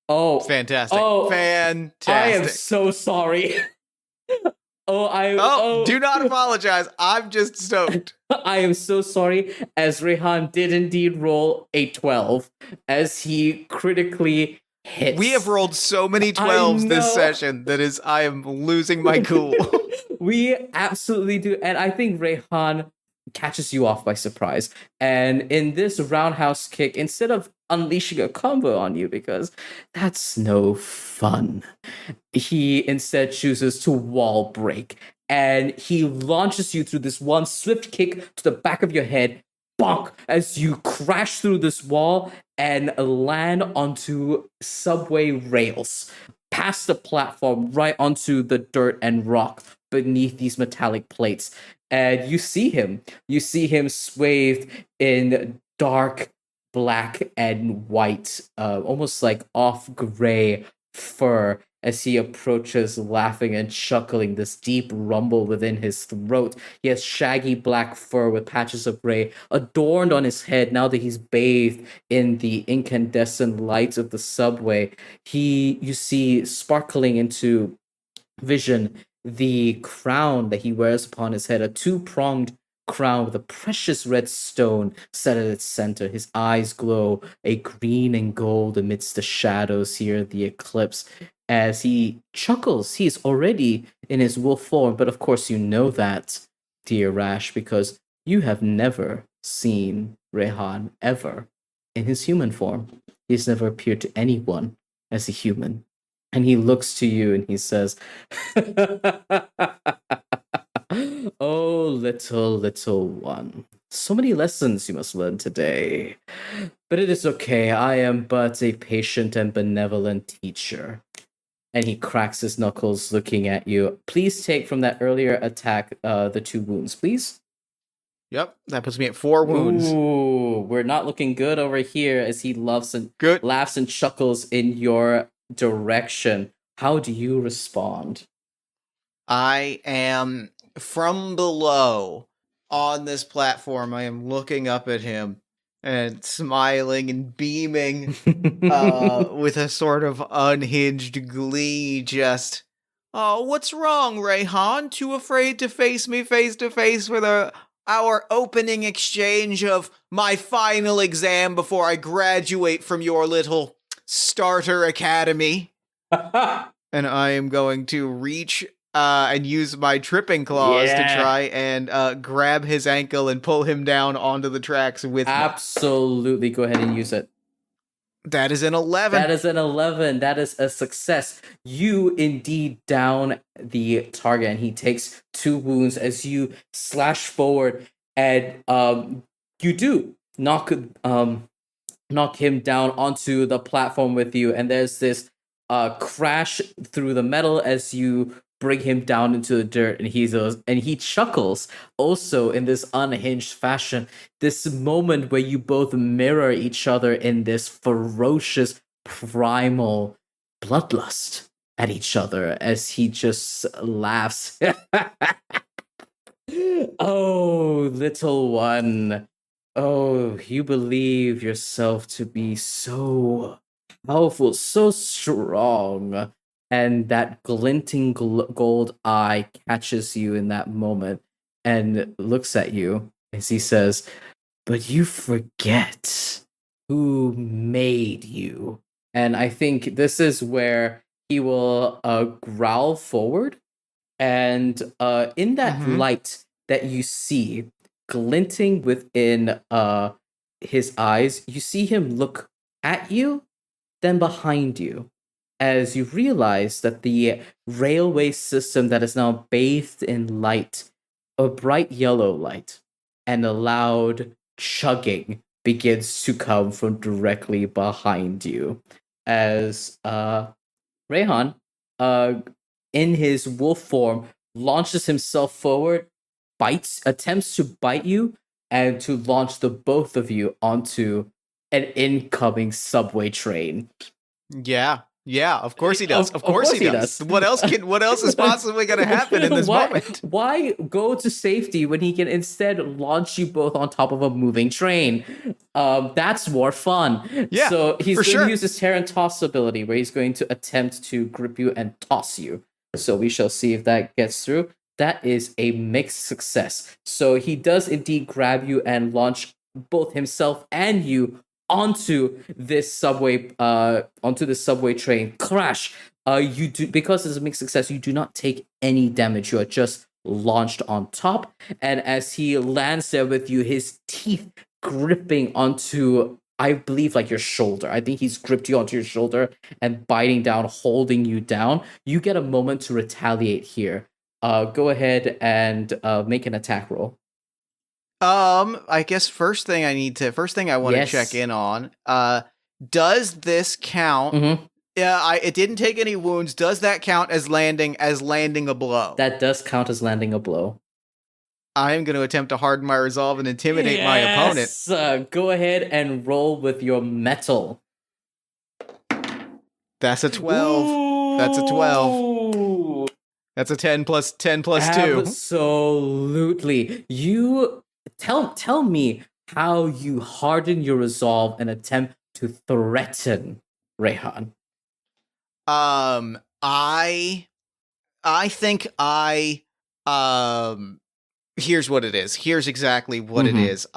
Oh, Fantastic. Oh, Fantastic. I am so sorry. Do not apologize. I'm just stoked. I am so sorry, as Rehan did indeed roll a 12, as he critically hits. We have rolled so many 12s this session that I am losing my cool. We absolutely do. And I think Rehan catches you off by surprise. And in this roundhouse kick, instead of unleashing a combo on you, because that's no fun, he instead chooses to wall break. And he launches you through this one swift kick to the back of your head, bonk, as you crash through this wall and land onto subway rails, past the platform, right onto the dirt and rock beneath these metallic plates. And you see him swathed in dark black and white, almost like off gray fur, as he approaches, laughing and chuckling, this deep rumble within his throat. He has shaggy black fur with patches of gray adorned on his head now that he's bathed in the incandescent lights of the subway. You see sparkling into vision the crown that he wears upon his head, a two-pronged crown with a precious red stone set at its center. His eyes glow a green and gold amidst the shadows here, the eclipse. As he chuckles, he's already in his wolf form, but of course you know that, dear Rash, because you have never seen Rehan ever in his human form. He's never appeared to anyone as a human. And he looks to you and he says, oh, little one. So many lessons you must learn today. But it is okay. I am but a patient and benevolent teacher. And he cracks his knuckles looking at you. Please take from that earlier attack the 2 wounds, please. Yep, that puts me at 4 wounds. Ooh, we're not looking good over here as he laughs and chuckles in your direction. How do you respond? I am from below on this platform. I am looking up at him and smiling and beaming with a sort of unhinged glee. Just, oh, what's wrong, Rehan? Too afraid to face me face to face with our opening exchange of my final exam before I graduate from your little starter academy? And I am going to reach and use my tripping claws to try and grab his ankle and pull him down onto the tracks with me. Absolutely. Go ahead and use it. That is an 11. That is an 11. That is a success. You indeed down the target, and he takes 2 wounds as you slash forward, and you do knock him down onto the platform with you, and there's this crash through the metal as you bring him down into the dirt, and he chuckles also in this unhinged fashion. This moment where you both mirror each other in this ferocious primal bloodlust at each other as he just laughs. Oh, little one. Oh, you believe yourself to be so powerful, so strong. And that glinting gold eye catches you in that moment and looks at you as he says, "But you forget who made you." And I think this is where he will growl forward. And in that Mm-hmm. light that you see glinting within his eyes, you see him look at you, then behind you, as you realize that the railway system that is now bathed in light, a bright yellow light, and a loud chugging begins to come from directly behind you. As Rayhan, uh, in his wolf form, launches himself forward, attempts to bite you, and to launch the both of you onto an incoming subway train. Yeah. Yeah, of course he does. Of Of course course he he does. does. What else is possibly going to happen in this moment? Why go to safety when he can instead launch you both on top of a moving train? That's more fun. Yeah, So he's for going to sure. use his tear and toss ability, where he's going to attempt to grip you and toss you. So we shall see if that gets through. That is a mixed success. So he does indeed grab you and launch both himself and you onto this subway train. Crash. You do, because it's a mixed success, you do not take any damage. You are just launched on top. And as he lands there with you, his teeth gripping onto, I believe, like your shoulder. I think he's gripped you onto your shoulder and biting down, holding you down. You get a moment to retaliate here. Go ahead and make an attack roll. I guess first thing I want to check Yes. in on, does this count? Mm-hmm. Yeah, it didn't take any wounds. Does that count as landing a blow? That does count as landing a blow. I am going to attempt to harden my resolve and intimidate my opponent. Go ahead and roll with your metal. That's a 12. That's a 12. That's a 10 plus 2. Absolutely. You tell me how you harden your resolve and attempt to threaten Rehan. I think here's what it is. Here's exactly what it is.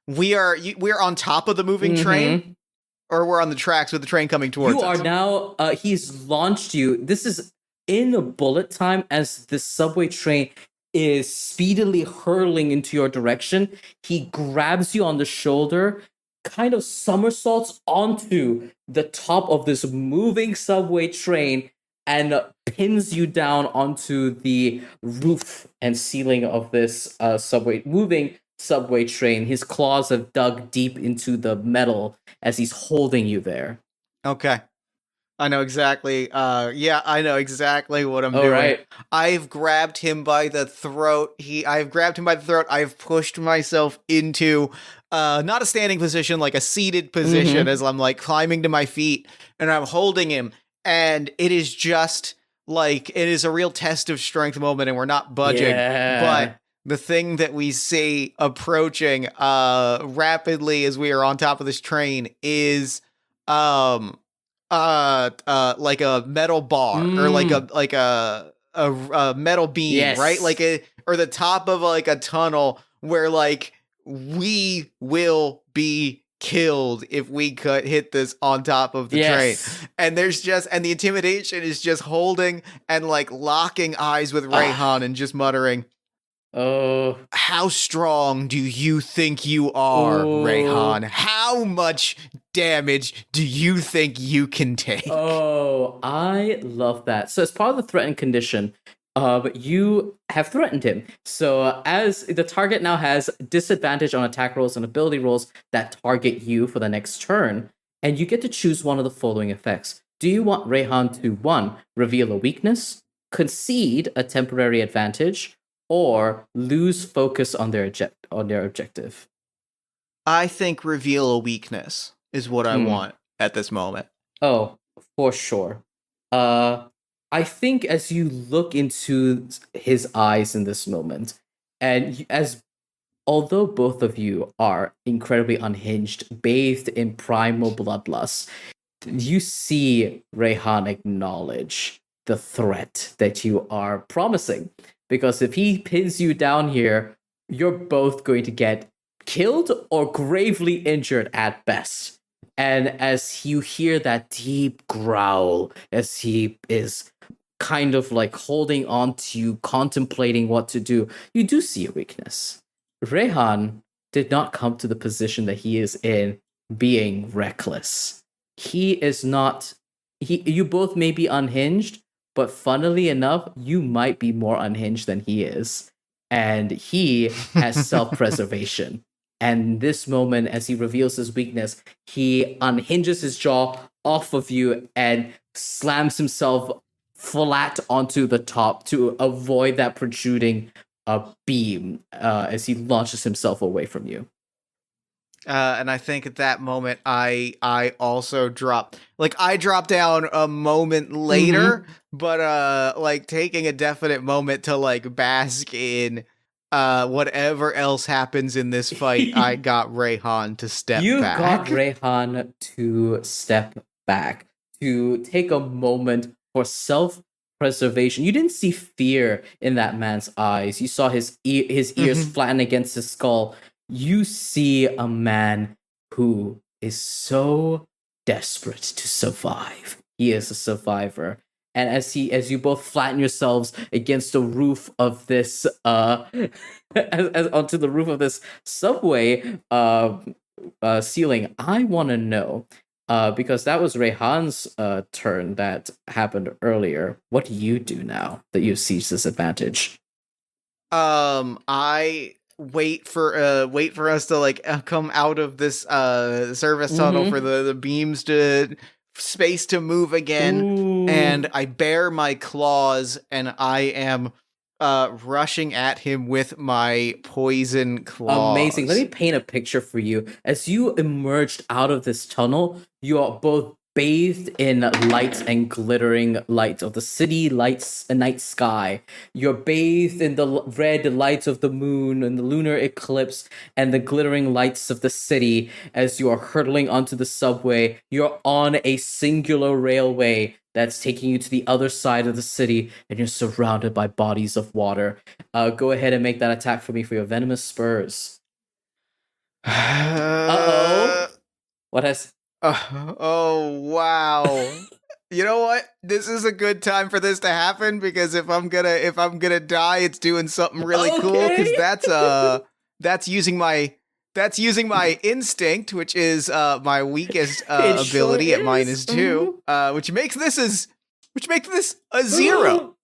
We're on top of the moving train, or we're on the tracks with the train coming towards us. You are now he's launched you. This is in a bullet time as the subway train is speedily hurling into your direction. He grabs you on the shoulder, kind of somersaults onto the top of this moving subway train, and pins you down onto the roof and ceiling of this moving subway train. His claws have dug deep into the metal as he's holding you there. Okay. I know exactly. I know exactly what I'm doing. Right. I've grabbed him by the throat. I've pushed myself into not a standing position, like a seated position, as I'm like climbing to my feet, and I'm holding him. And it is just like, it is a real test of strength moment, and we're not budging. Yeah. But the thing that we see approaching rapidly as we are on top of this train is like a metal bar or like a metal beam, Yes. right? Or the top of like a tunnel where like we will be killed if we could hit this on top of the train. And the intimidation is just holding and like locking eyes with Rayhan and just muttering, "Oh, how strong do you think you are, Rayhan? How much damage do you think you can take?" Oh, I love that. So as part of the threatened condition, you have threatened him. So as the target now has disadvantage on attack rolls and ability rolls that target you for the next turn, and you get to choose one of the following effects. Do you want Rayhan to 1. Reveal a weakness, concede a temporary advantage or lose focus on their objective. I think reveal a weakness is what I want at this moment. Oh, for sure. Uh, I think as you look into his eyes in this moment, and as although both of you are incredibly unhinged, bathed in primal bloodlust, you see Rehan acknowledge the threat that you are promising. Because if he pins you down here, you're both going to get killed or gravely injured at best. And as you hear that deep growl, as he is kind of like holding on to you, contemplating what to do, you do see a weakness. Rehan did not come to the position that he is in being reckless. He is not. You both may be unhinged, but funnily enough, you might be more unhinged than he is. And he has self preservation. And this moment, as he reveals his weakness, he unhinges his jaw off of you and slams himself flat onto the top to avoid that protruding beam as he launches himself away from you. And I think at that moment, I also drop, like, I drop down a moment later, but like taking a definite moment to like bask in whatever else happens in this fight. I got Rehan to step You back. got Rehan to step back, to take a moment for self-preservation. You didn't see fear in that man's eyes. You saw his ears flatten against his skull. You see a man who is so desperate to survive. He is a survivor. And as you both flatten yourselves against the roof of this as onto the roof of this subway ceiling, I want to know because that was Rehan's turn that happened earlier. What do you do now that you've seized this advantage? I wait for us to like come out of this service tunnel for the beams to space to move again. Ooh. And I bare my claws and I am rushing at him with my poison claws. Amazing. Let me paint a picture for you. As you emerged out of this tunnel, you are both bathed in lights and glittering lights of the city lights and night sky. You're bathed in the red lights of the moon and the lunar eclipse and the glittering lights of the city as you are hurtling onto the subway. You're on a singular railway that's taking you to the other side of the city, and you're surrounded by bodies of water. Go ahead and make that attack for me for your venomous spurs. Uh-oh. What has... oh, wow. You know what? This is a good time for this to happen because if I'm gonna die, it's doing something really cool because that's using my instinct, which is my weakest ability at -2, which makes this a 0.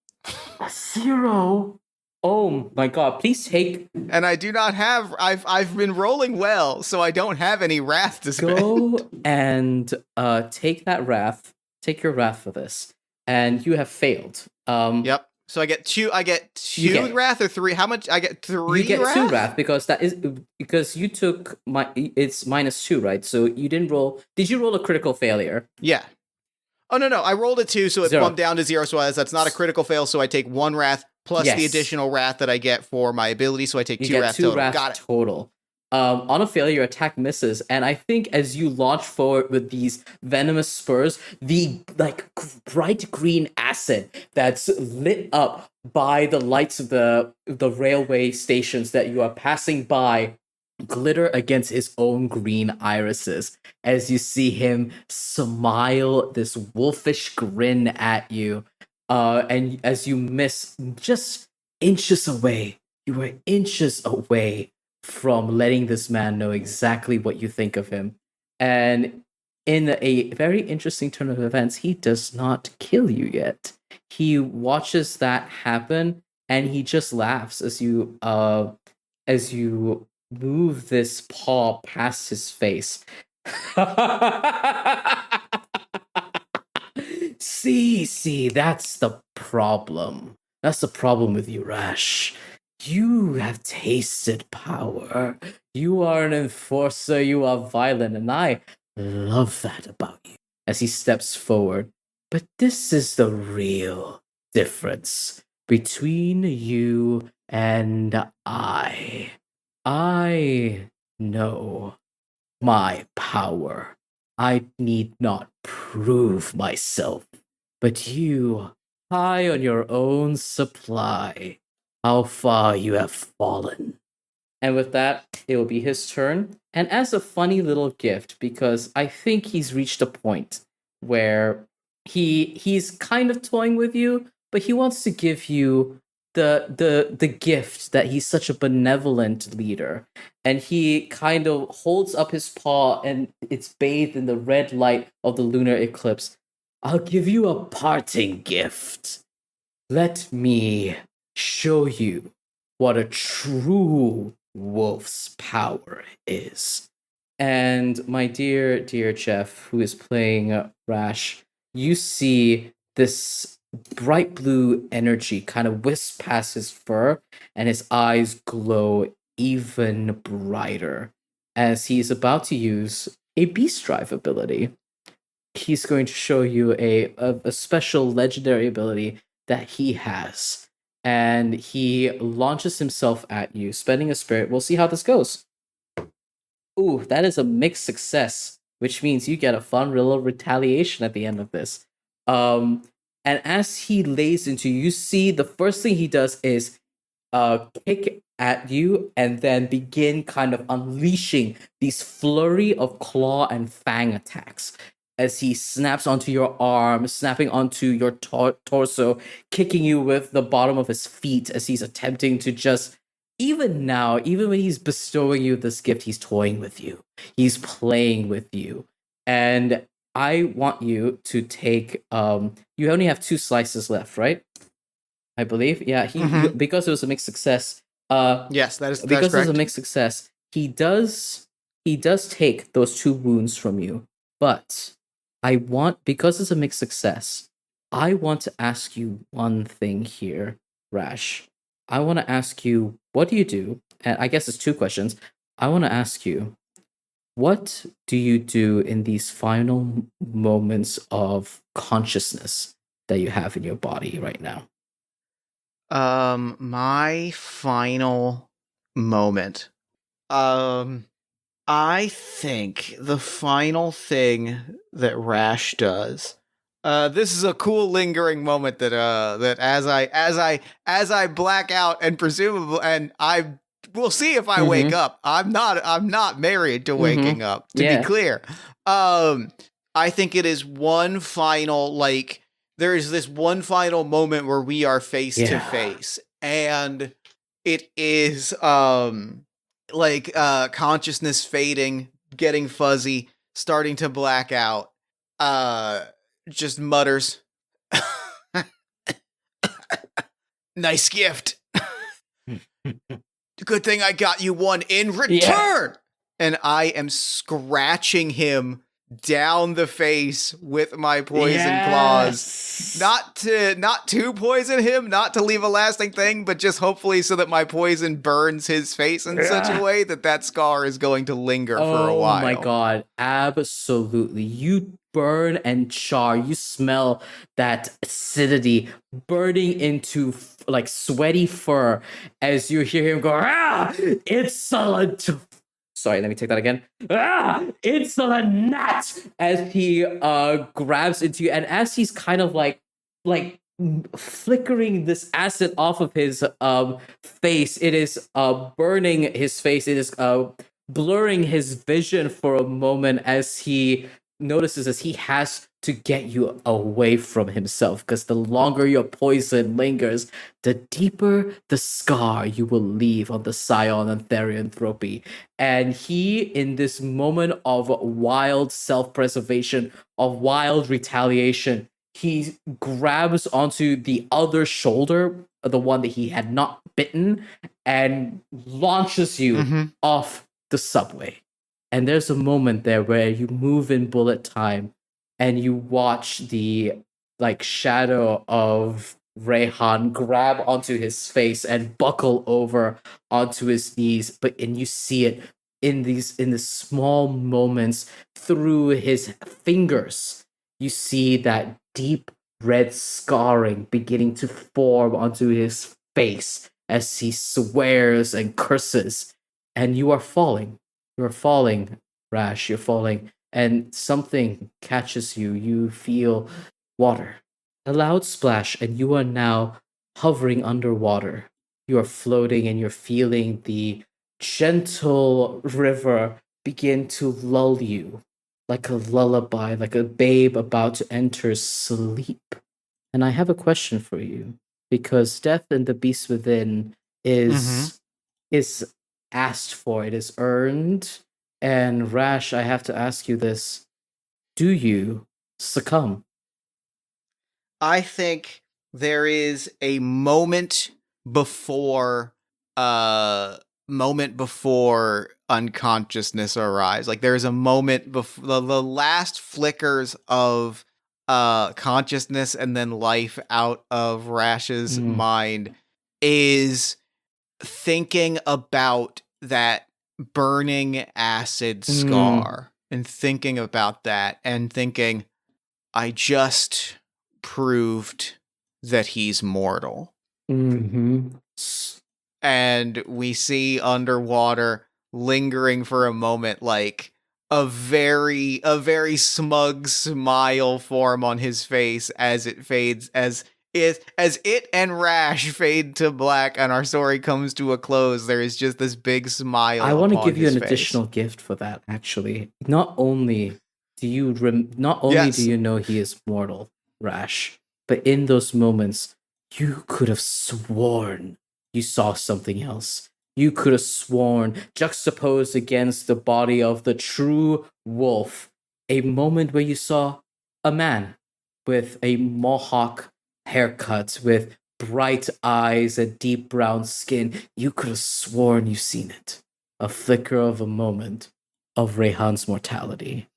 A 0. Oh my god, please take... And I do not have... I've been rolling well, so I don't have any wrath to spend. Go and take that wrath. Take your wrath for this. And you have failed. Yep. So I get two wrath or 3? How much? I get 3 You get wrath? 2 wrath because you took it's -2, right? So you didn't roll... Did you roll a critical failure? Yeah. Oh, no. I rolled a 2, so it 0. bumped down to 0, so that's not a critical fail, so I take 1 wrath plus the additional wrath that I get for my ability, so I take 2 wrath total. Got it. Total. On a failure, your attack misses, and I think as you launch forward with these venomous spurs, the like bright green acid that's lit up by the lights of the railway stations that you are passing by glitter against his own green irises as you see him smile this wolfish grin at you. And as you miss just inches away, you were inches away from letting this man know exactly what you think of him. And in a very interesting turn of events, he does not kill you yet. He watches that happen and he just laughs as you move this paw past his face. See, that's the problem. That's the problem with you, Rash. You have tasted power. You are an enforcer, you are violent, and I love that about you. As he steps forward. But this is the real difference between you and I. I know my power. I need not prove myself. But you, high on your own supply, how far you have fallen. And with that, it will be his turn. And as a funny little gift, because I think he's reached a point where he's kind of toying with you, but he wants to give you the gift that he's such a benevolent leader. And he kind of holds up his paw and it's bathed in the red light of the lunar eclipse. I'll give you a parting gift. Let me show you what a true wolf's power is. And my dear Jeff, who is playing Rash, you see this bright blue energy kind of wisp past his fur, and his eyes glow even brighter as he's about to use a beast drive ability. He's going to show you a special legendary ability that he has. And he launches himself at you, spending a spirit. We'll see how this goes. Ooh, that is a mixed success, which means you get a fun little retaliation at the end of this. And as he lays into you, you see the first thing he does is kick at you and then begin kind of unleashing these flurry of claw and fang attacks as he snaps onto your arm, snapping onto your torso, kicking you with the bottom of his feet as he's attempting to just, even now, even when he's bestowing you this gift, he's toying with you. He's playing with you. And I want you to take, you only have 2 slices left, right? I believe. Yeah, because it was a mixed success. Yes, that's because correct. it was a mixed success. He does take those 2 wounds from you, but because it's a mixed success, I want to ask you one thing here, Rash. I want to ask you, what do you do? And I guess it's 2 questions. I want to ask you, what do you do in these final moments of consciousness that you have in your body right now? My final moment. I think the final thing that Rash does. This is a cool lingering moment that that as I black out and presumably and I will see if I wake up. I'm not married to waking up, to be clear. I think it is one final, like, there is this one final moment where we are face to face, and it is like consciousness fading, getting fuzzy, starting to black out. Just mutters, "Nice gift. Good thing I got you one in return." And I am scratching him down the face with my poison claws. Not to poison him, not to leave a lasting thing, but just hopefully so that my poison burns his face in such a way that scar is going to linger for a while. Oh my god, absolutely. You burn and char. You smell that acidity burning into like sweaty fur as you hear him go, it's solid. Sorry, let me take that again. It's the gnat as he grabs into you, and as he's kind of like flickering this acid off of his face, it is burning his face. It is blurring his vision for a moment as he notices as he has to get you away from himself, because the longer your poison lingers, the deeper the scar you will leave on the Scion and Therianthropy. And he, in this moment of wild self-preservation, of wild retaliation, he grabs onto the other shoulder, the one that he had not bitten, and launches you off the subway. And there's a moment there where you move in bullet time and you watch the like shadow of Rayhan grab onto his face and buckle over onto his knees, and you see it in the small moments through his fingers. You see that deep red scarring beginning to form onto his face as he swears and curses. And you are falling. You're falling, Rash. You're falling. And something catches you. You feel water. A loud splash, and you are now hovering underwater. You are floating and you're feeling the gentle river begin to lull you like a lullaby, like a babe about to enter sleep. And I have a question for you, because death and the beast within is is asked for, it is earned. And Rash, I have to ask you this: do you succumb? I think there is a before uh moment before unconsciousness arrives. Like there is a moment before the last flickers of consciousness and then life out of Rash's mind is thinking about that burning acid scar and thinking about that and thinking, I just proved that he's mortal. Mm-hmm. And we see underwater lingering for a moment, like a very smug smile form on his face as it fades, as it and Rash fade to black and our story comes to a close. There is just this big smile. I want to give you an face. additional gift for that. Actually, not only do you do you know he is mortal, Rash, but in those moments, you could have sworn you saw something else. You could have sworn, juxtaposed against the body of the true wolf, a moment where you saw a man with a mohawk haircut, with bright eyes and deep brown skin. You could have sworn you've seen it. A flicker of a moment of Rayhan's mortality.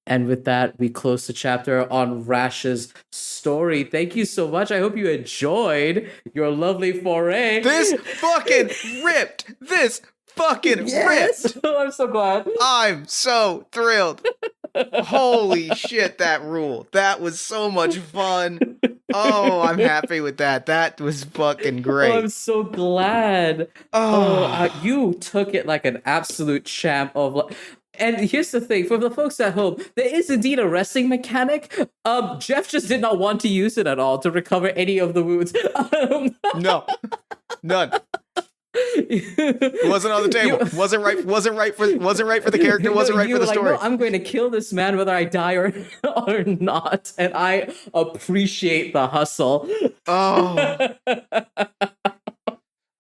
And with that, we close the chapter on Rash's story. Thank you so much. I hope you enjoyed your lovely foray. This fucking ripped. This fucking ripped. I'm so glad. I'm so thrilled. Holy shit, that ruled. That was so much fun. Oh, I'm happy with that. That was fucking great. Oh, I'm so glad. You took it like an absolute champ of. And here's the thing, for the folks at home, there is indeed a resting mechanic. Jeff just did not want to use it at all to recover any of the wounds. No, none. It wasn't on the table. Wasn't right for the character. Wasn't right for the story. No, I'm going to kill this man whether I die or not, and I appreciate the hustle. Oh,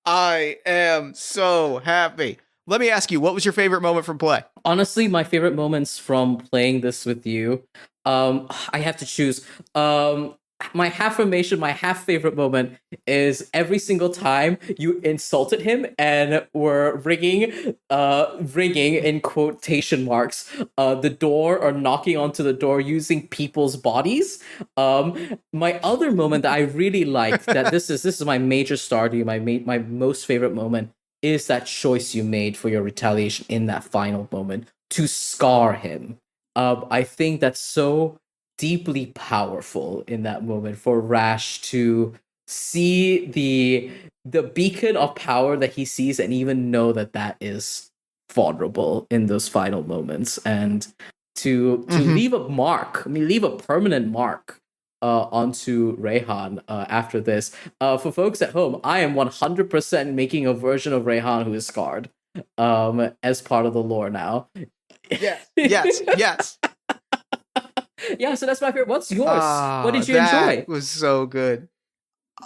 I am so happy. Let me ask you, what was your favorite moment from play? Honestly, my favorite moments from playing this with you, I have to choose. My half favorite moment is every single time you insulted him and were ringing in quotation marks, the door or knocking onto the door using people's bodies. My other moment that I really liked, that this is my major star to you, my most favorite moment, is that choice you made for your retaliation in that final moment to scar him. I think that's so deeply powerful in that moment for Rash to see the beacon of power that he sees and even know that that is vulnerable in those final moments, and to leave a mark. I mean, leave a permanent mark onto Rayhan after this. For folks at home, I am 100% making a version of Rayhan who is scarred as part of the lore now. Yes. Yeah, so that's my favorite. What's yours? What did you enjoy? That was so good.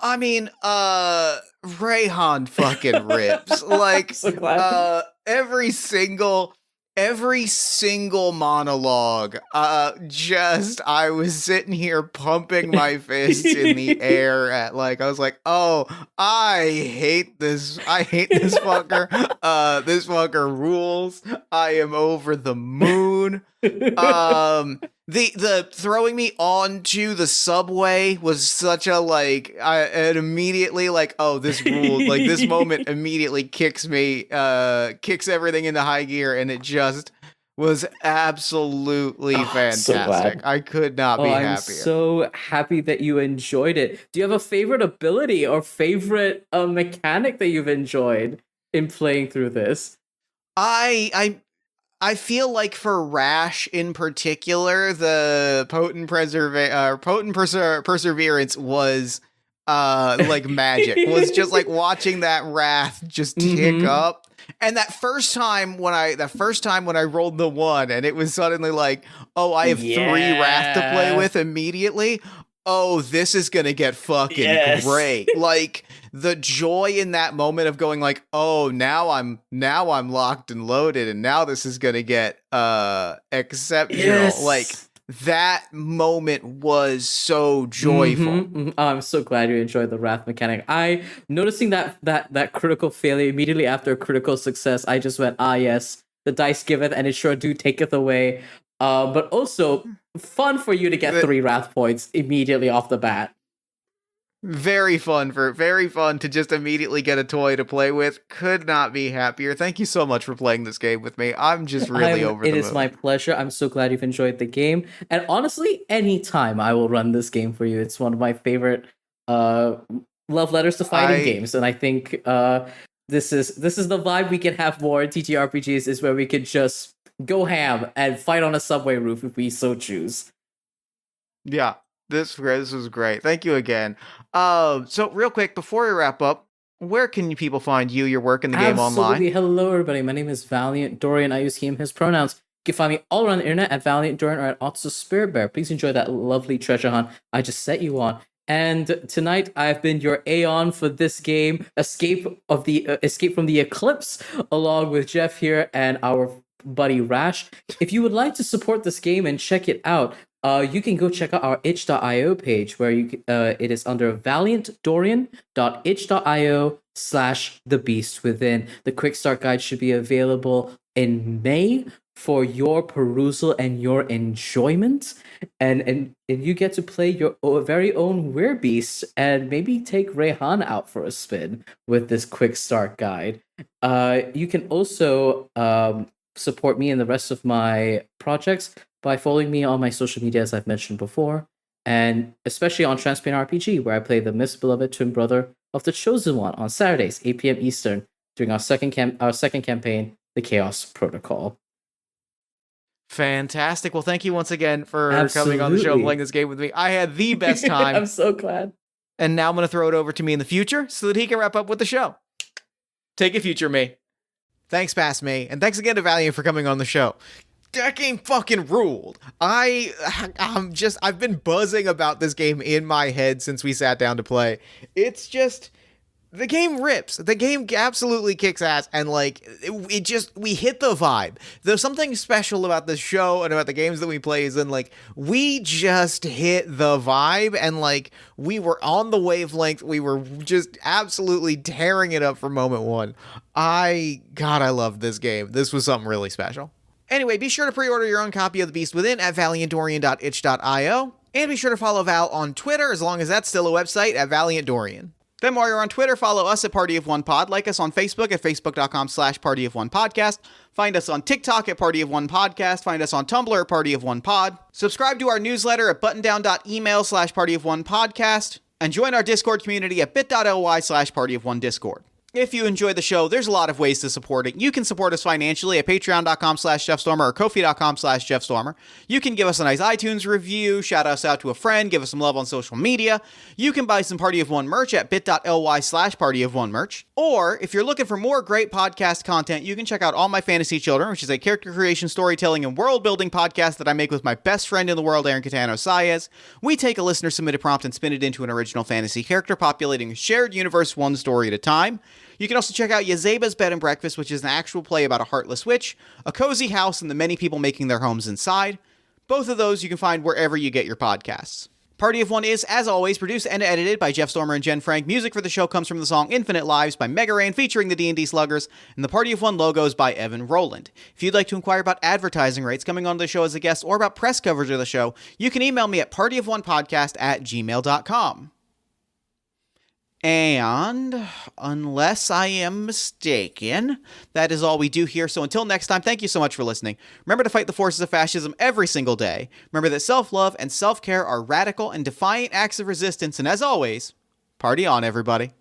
I mean, Rayhan fucking rips. Like, So every single monologue, I was sitting here pumping my fists in the air at, like, I was like, oh, I hate this fucker. This fucker rules. I am over the moon. The throwing me onto the subway was such a it immediately oh, this ruled. Like, this moment immediately kicks everything into high gear, and it just was absolutely fantastic. So glad. I could not be I'm happier. so happy that you enjoyed it. Do you have a favorite ability or favorite mechanic that you've enjoyed in playing through this? I feel like for Rash in particular, the potent perseverance was like magic. Was just like watching that wrath just tick up. And that first time when I rolled the 1 and it was suddenly like, oh, I have 3 wrath to play with immediately. Oh, this is gonna get fucking great. Like, the joy in that moment of going like, oh, now I'm locked and loaded, and now this is gonna get exceptional. Like, that moment was so joyful. I'm so glad you enjoyed the wrath mechanic. I noticing that critical failure immediately after a critical success, I just went, yes, the dice giveth and it sure do taketh away. But also fun for you to get 3 wrath points immediately off the bat. Very fun to just immediately get a toy to play with. Could not be happier. Thank you so much for playing this game with me. I'm just really over the moon. It is my pleasure. I'm so glad you've enjoyed the game. And honestly, anytime I will run this game for you. It's one of my favorite love letters to fighting games. And I think this is the vibe we can have more in TTRPGs, is where we could just go ham and fight on a subway roof if we so choose. Yeah. This was great. Thank you again. So real quick, before we wrap up, where can people find you, your work, in the game online? Hello, everybody. My name is Valiant Dorian. I use he, him, his pronouns. You can find me all around the internet at Valiant Dorian or at Otso Spirit Bear. Please enjoy that lovely treasure hunt I just set you on. And tonight, I've been your Aeon for this game, Escape from the Eclipse, along with Jeff here and our buddy Rash. If you would like to support this game and check it out, you can go check out our itch.io page, where it is under valiantdorian.itch.io/thebeastwithin. The quick start guide should be available in May for your perusal and your enjoyment, and you get to play your very own werebeast and maybe take Rayhan out for a spin with this quick start guide. You can also support me and the rest of my projects by following me on my social media, as I've mentioned before, and especially on Transparent RPG, where I play the misbeloved twin brother of the Chosen One on Saturdays, 8 p.m. Eastern, during our second campaign, The Chaos Protocol. Fantastic. Well, thank you once again for coming on the show and playing this game with me. I had the best time. I'm so glad. And now I'm going to throw it over to me in the future so that he can wrap up with the show. Take it, future me. Thanks, past me. And thanks again to Valiant for coming on the show. That game fucking ruled. I've been buzzing about this game in my head since we sat down to play. It's just, the game rips. The game absolutely kicks ass, and we hit the vibe. There's something special about the show and about the games that we play is we just hit the vibe, and we were on the wavelength. We were just absolutely tearing it up from moment one. I love this game. This was something really special. Anyway, be sure to pre-order your own copy of The Beast Within at valiantdorian.itch.io, and be sure to follow Val on Twitter, as long as that's still a website, at valiantdorian. Then while you're on Twitter, follow us at Party of One Pod, like us on Facebook at facebook.com/partyofonepodcast, find us on TikTok at Party of One Podcast, find us on Tumblr at Party of One Pod, subscribe to our newsletter at buttondown.email/partyofonepodcast, and join our Discord community at bit.ly/partyofonediscord. If you enjoy the show, there's a lot of ways to support it. You can support us financially at patreon.com/JeffStormer or ko-fi.com/JeffStormer. You can give us a nice iTunes review, shout us out to a friend, give us some love on social media. You can buy some Party of One merch at bit.ly/partyofonemerch. Or, if you're looking for more great podcast content, you can check out All My Fantasy Children, which is a character creation, storytelling, and world-building podcast that I make with my best friend in the world, Aaron Catano Saez. We take a listener-submitted prompt and spin it into an original fantasy character, populating a shared universe one story at a time. You can also check out Yazeba's Bed and Breakfast, which is an actual play about a heartless witch, a cozy house, and the many people making their homes inside. Both of those you can find wherever you get your podcasts. Party of One is, as always, produced and edited by Jeff Stormer and Jen Frank. Music for the show comes from the song Infinite Lives by Mega Ran featuring the D&D Sluggers, and the Party of One logo is by Evan Rowland. If you'd like to inquire about advertising rates, coming on the show as a guest, or about press coverage of the show, you can email me at partyofonepodcast@gmail.com. And unless I am mistaken, that is all we do here. So until next time, thank you so much for listening. Remember to fight the forces of fascism every single day. Remember that self-love and self-care are radical and defiant acts of resistance. And as always, party on, everybody.